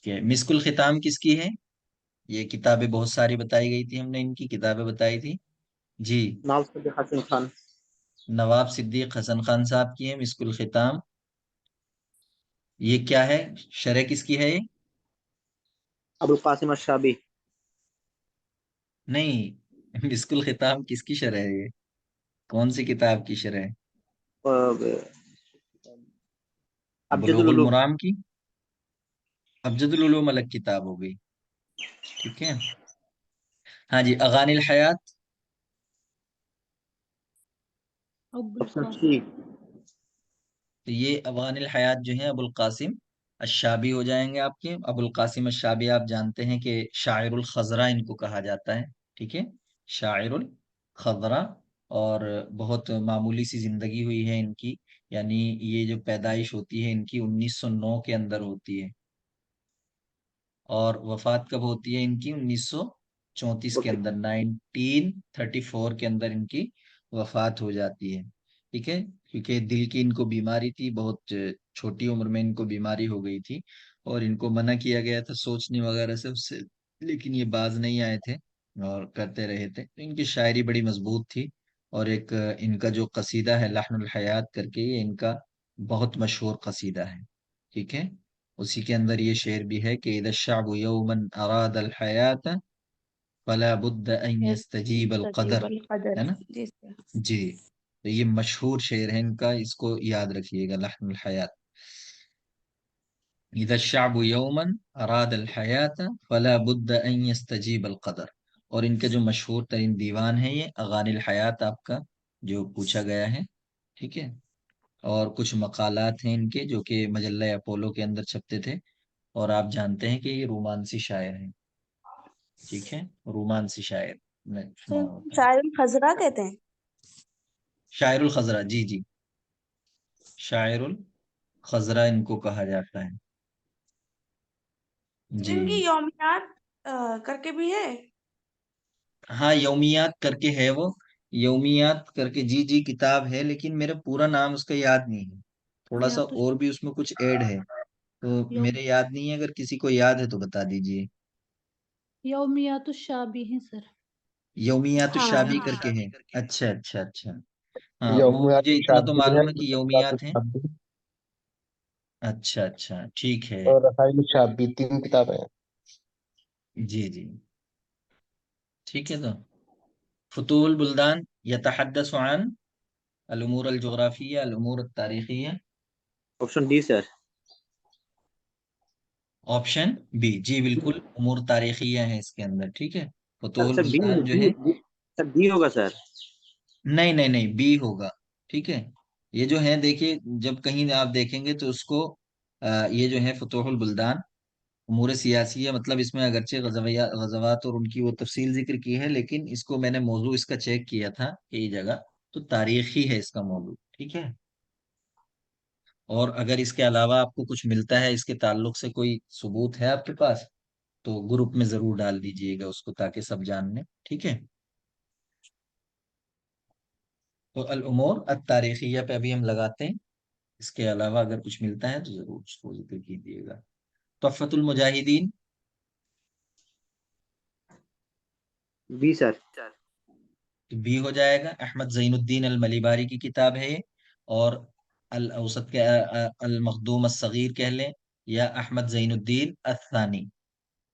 Speaker 1: کہ مسک الختام کس کی ہے. یہ کتابیں بہت ساری بتائی گئی تھی، ہم نے ان کی کتابیں بتائی تھی جی.
Speaker 3: نام صدیق حسن خان.
Speaker 1: نواب صدیق حسن خان صاحب کی ہے مسک الختام. یہ کیا ہے، شرح کس کی ہے یہ؟
Speaker 3: ابو القاسم الشابی.
Speaker 1: نہیں، مسک الختام کس کی شرح ہے یہ، کون سی کتاب کی شرح ہے؟
Speaker 3: ابجد
Speaker 1: بلوغ
Speaker 3: العلوم.
Speaker 1: المرام کی. ابجد العلوم الگ کتاب ہو گئی، ٹھیک ہے. ہاں جی، اغانِ الحیات.
Speaker 5: ابو
Speaker 3: آپشن
Speaker 5: القاسم.
Speaker 3: سی.
Speaker 1: تو یہ اغانِ الحیات جو ہیں ابو القاسم الشابی ہو جائیں گے آپ کے. ابو القاسم الشابی آپ جانتے ہیں کہ شاعر الخضرا ان کو کہا جاتا ہے، ٹھیک ہے، شاعر الخضرا. اور بہت معمولی سی زندگی ہوئی ہے ان کی، یعنی یہ جو پیدائش ہوتی ہے ان کی 1909 کے اندر ہوتی ہے، اور وفات کب ہوتی ہے ان کی؟ 1934 کے اندر، 1934 کے اندر ان کی وفات ہو جاتی ہے، ٹھیک ہے. کیونکہ دل کی ان کو بیماری تھی، بہت چھوٹی عمر میں ان کو بیماری ہو گئی تھی، اور ان کو منع کیا گیا تھا سوچنے وغیرہ سے اس سے، لیکن یہ باز نہیں آئے تھے اور کرتے رہے تھے. ان کی شاعری بڑی مضبوط تھی، اور ایک ان کا جو قصیدہ ہے لحن الحیات کر کے، یہ ان کا بہت مشہور قصیدہ ہے، ٹھیک ہے. اسی کے اندر یہ شعر بھی ہے کہ اذا الشعب یوما اراد الحیات فلا بد ان یستجیب القدر، ہے نا
Speaker 4: جی سر.
Speaker 1: جی. تو یہ مشہور شعر ہے ان کا، اس کو یاد رکھیے گا، لحن الحیات. اذا الشعب یوما اراد الحیات فلا بد ان یستجیب القدر. اور ان کے جو مشہور ترین دیوان ہے یہ اغانِ الحیات آپ کا جو پوچھا گیا ہے، ٹھیک ہے. اور کچھ مقالات ہیں ان کے جو کہ مجلہ اپولو کے اندر چھپتے تھے، اور آپ جانتے ہیں کہ یہ رومانسی شاعر ہیں، ٹھیک ہے، رومانسی شاعر میں
Speaker 4: سر
Speaker 1: شمار ہوتا ہے.
Speaker 4: شاعر الخزرا کہتے ہیں.
Speaker 1: شاعر الخضرا، جی جی، شاعر الخضرا ان کو کہا جاتا ہے
Speaker 4: سر
Speaker 1: جی.
Speaker 4: ان کی یومیات کر کے بھی ہے.
Speaker 1: ہاں یومیات کر کے ہے وہ، یومیات کر کے جی جی کتاب ہے، لیکن میرا پورا نام اس کا یاد نہیں ہے، تھوڑا سا
Speaker 5: یا تو
Speaker 1: اور بھی اس میں کچھ ایڈ ہے، تو
Speaker 5: یوم
Speaker 1: میرے یاد نہیں ہے. اگر کسی کو یاد ہے تو بتا دیجئے.
Speaker 5: یومیات الشابی ہیں سر.
Speaker 1: یومیات
Speaker 4: ہاں
Speaker 1: الشابی کر کے ہے. اچھا اچھا اچھا. ہاں
Speaker 6: یومیات
Speaker 1: مجھے اتنا تو
Speaker 6: الشابی ہے،
Speaker 1: معلوم ہے کہ
Speaker 6: رسالۃ
Speaker 1: یومیات ہیں.
Speaker 6: الشابی
Speaker 1: اچھا اچھا ٹھیک ہے.
Speaker 6: اور رسائل الشابی، 3 کتابیں ہیں.
Speaker 1: جی جی ٹھیک ہے. تو فتوح البلدان یتحدث عن الامور الجغرافیہ الامور التاریخیہ.
Speaker 3: آپشن ڈی سر.
Speaker 1: آپشن بی، جی بالکل، امور تاریخیہ ہیں اس کے اندر، ٹھیک ہے. فتوح
Speaker 3: سر بی
Speaker 1: البلدان جو
Speaker 3: بی
Speaker 1: ہے،
Speaker 3: سر بی ہوگا سر.
Speaker 1: نہیں نہیں نہیں، بی ہوگا، ٹھیک ہے. یہ جو ہے دیکھیے، جب کہیں آپ دیکھیں گے تو اس کو یہ جو ہے فتوح البلدان امور سیاسیہ، مطلب اس میں اگرچہ غزوات اور ان کی وہ تفصیل ذکر کی ہے، لیکن اس کو میں نے موضوع اس کا چیک کیا تھا کہ یہ جگہ تو تاریخی ہے اس کا موضوع، ٹھیک ہے. اور اگر اس کے علاوہ آپ کو کچھ ملتا ہے اس کے تعلق سے، کوئی ثبوت ہے آپ کے پاس، تو گروپ میں ضرور ڈال دیجئے گا اس کو تاکہ سب جان لیں، ٹھیک ہے. تو الامور التاریخیہ پہ ابھی ہم لگاتے ہیں، اس کے علاوہ اگر کچھ ملتا ہے تو ضرور اس کو ذکر کیجیے گا. تحفۃ المجاہدین،
Speaker 3: بی سر.
Speaker 1: بھی ہو جائے گا. احمد زین الدین الملی باری کی کتاب ہے یہ، اور الاوسط کے المخدوم الصغیر کہہ لیں، یا احمد زین الدین الثانی،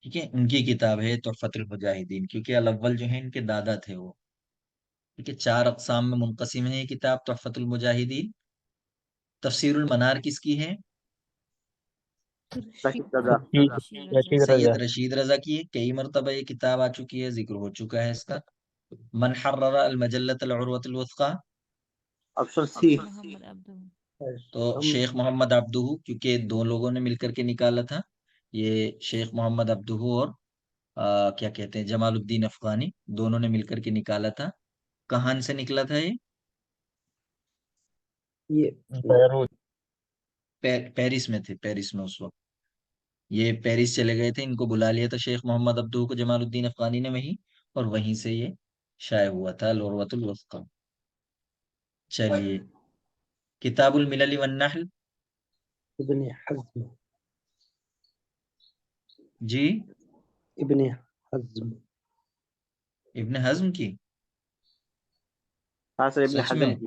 Speaker 1: ٹھیک ہے، ان کی کتاب ہے تحفۃ المجاہدین، کیونکہ الاول جو ہے ان کے دادا تھے وہ. ٹھیک ہے، 4 اقسام میں منقسم ہے یہ کتاب تحفۃ المجاہدین. تفسیر المنار کس کی ہے؟
Speaker 3: رشید رضا.
Speaker 6: رشید
Speaker 1: سید
Speaker 6: رضا.
Speaker 1: رشید رضا کی ہے. کئی مرتبہ یہ کتاب آ چکی ہے، ذکر ہو چکا ہے اس کا. من حرر المجلۃ العروۃ الوثقی،
Speaker 3: آپشن سی.
Speaker 4: محمد عبدو.
Speaker 1: تو شیخ محمد عبدہ، کیونکہ 2 لوگوں نے مل کر کے نکالا تھا، یہ شیخ محمد عبدہ اور کیا کہتے ہیں جمال الدین افغانی، دونوں نے مل کر کے نکالا تھا. کہاں سے نکلا تھا یہ؟
Speaker 6: یہ بیروت.
Speaker 1: پیرس میں تھے، پیرس میں اس وقت. یہ پیرس چلے گئے تھے، ان کو بلا لیا تھا شیخ محمد عبدہ کو جمال الدین افغانی نے وہیں، اور وہیں سے یہ شائع ہوا تھا العروۃ الوثقی. چلیے، کتاب الملل والنحل.
Speaker 6: ابن حزم.
Speaker 1: جی،
Speaker 6: ابن حزم.
Speaker 1: ابن حزم کی.
Speaker 3: ہاں سر، ابن
Speaker 1: سچ
Speaker 3: حزم
Speaker 1: میں؟
Speaker 3: کی.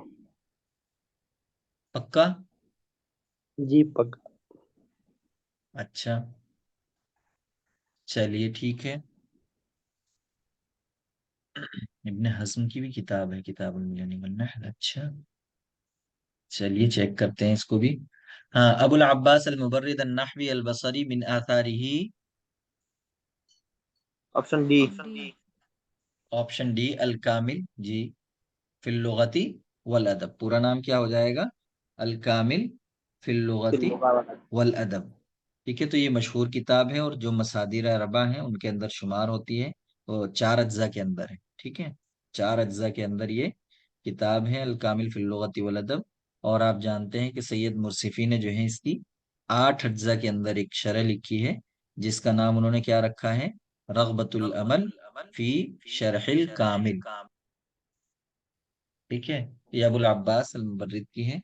Speaker 1: پکا؟
Speaker 6: جی پک.
Speaker 1: اچھا، چلیے ٹھیک ہے. ابن حزم کی بھی کتاب ہے کتاب الملل والنحل. اچھا، چلیے چیک کرتے ہیں اس کو بھی. ہاں، ابو العباس المبرد النحوی البصری من آثارہ.
Speaker 3: Option D.
Speaker 4: D.
Speaker 1: Option D الکامل. جی، فی اللغتی والادب. پورا نام کیا ہو جائے گا؟ الکامل فی اللغتی والادب. ٹھیک ہے، تو یہ مشہور کتاب ہے، اور جو مصادر اربع ہیں ان کے اندر شمار ہوتی ہے. تو 4 اجزاء کے اندر ہے. ٹھیک ہے، 4 اجزاء کے اندر یہ کتاب ہے الکامل فی اللغتی والادب. اور آپ جانتے ہیں کہ سید مرصفی نے جو ہے اس کی 8 اجزاء کے اندر ایک شرح لکھی ہے، جس کا نام انہوں نے کیا رکھا ہے؟ رغبت العمل فی شرح الکامل. ٹھیک ہے، یہ ابو العباس المبرد کی ہے.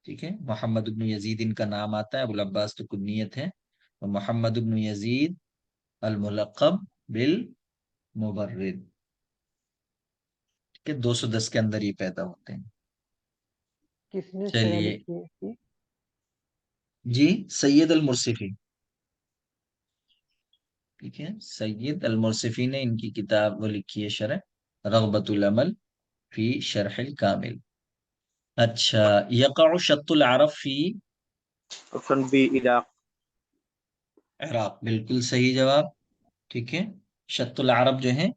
Speaker 1: ٹھیک ہے، محمد ابن یزید ان کا نام آتا ہے، ابو العباس تو کنیت ہے. اور محمد ابن یزید الملقب بالمبرد. ٹھیک ہے، 210 کے اندر یہ پیدا ہوتے ہیں.
Speaker 6: کس نے شرح
Speaker 1: چلیے،
Speaker 6: لکھی ہے اس کی؟
Speaker 1: جی، سید المرصفی. ٹھیک ہے، سید المرصفی نے ان کی کتاب وہ لکھی ہے شرح رغبت العمل فی شرح الکامل. اچھا، یقع شط العرب فی.
Speaker 3: Option B Iraq.
Speaker 1: عراق، بالکل صحیح جواب. ٹھیک ہے، شط العرب جو ہے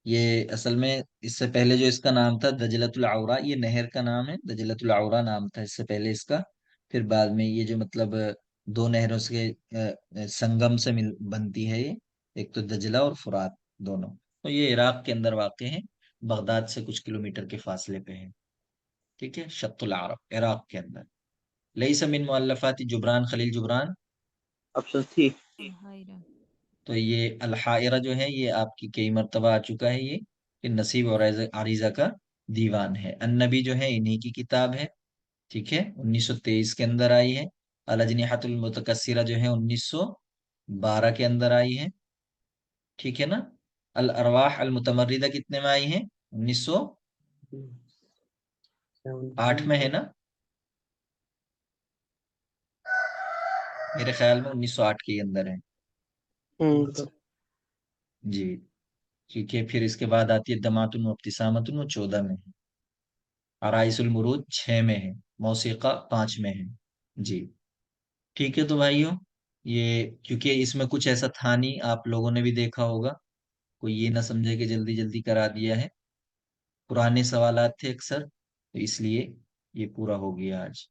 Speaker 1: یہ اصل میں اس سے پہلے جو اس کا نام تھا دجلۃ العورا، یہ نہر کا نام ہے، دجلۃ العورا نام تھا اس سے پہلے اس کا. پھر بعد میں یہ جو مطلب 2 نہروں سے سنگم سے بنتی ہے یہ، ایک تو دجلہ اور فرات دونوں. تو یہ عراق کے اندر واقع ہے، بغداد سے کچھ کلومیٹر کے فاصلے پہ ہے. ٹھیک ہے، شط العرب عراق کے اندر. لیس من مؤلفات جبران خلیل جبران.
Speaker 3: Option C.
Speaker 4: الحائرہ.
Speaker 1: تو یہ الحائرہ جو ہے یہ آپ کی کئی مرتبہ آ چکا ہے، یہ کہ نصیب اور عریضہ کا دیوان ہے. النبی جو ہے انہی کی کتاب ہے. ٹھیک ہے، 1923 کے اندر آئی ہے. الاجنحۃ المتکسرہ جو ہے 1912 کے اندر آئی ہے. ٹھیک ہے نا. الارواح المتمردہ کتنے میں آئی ہیں؟ 1908 میں ہے نا، میرے خیال میں 1908 کے اندر ہے. جی ٹھیک ہے. پھر اس کے بعد آتی ہے دمات و ابتسامۃ، وہ 14 میں ہے. عرائس المروج 6 میں ہے. موسیقہ 5 میں ہے. جی ٹھیک ہے. تو بھائیوں، یہ کیونکہ اس میں کچھ ایسا تھا نہیں، آپ لوگوں نے بھی دیکھا ہوگا، کوئی یہ نہ سمجھے کہ جلدی جلدی کرا دیا ہے. پرانے سوالات تھے اکثر، تو اس لیے یہ پورا ہو گیا آج.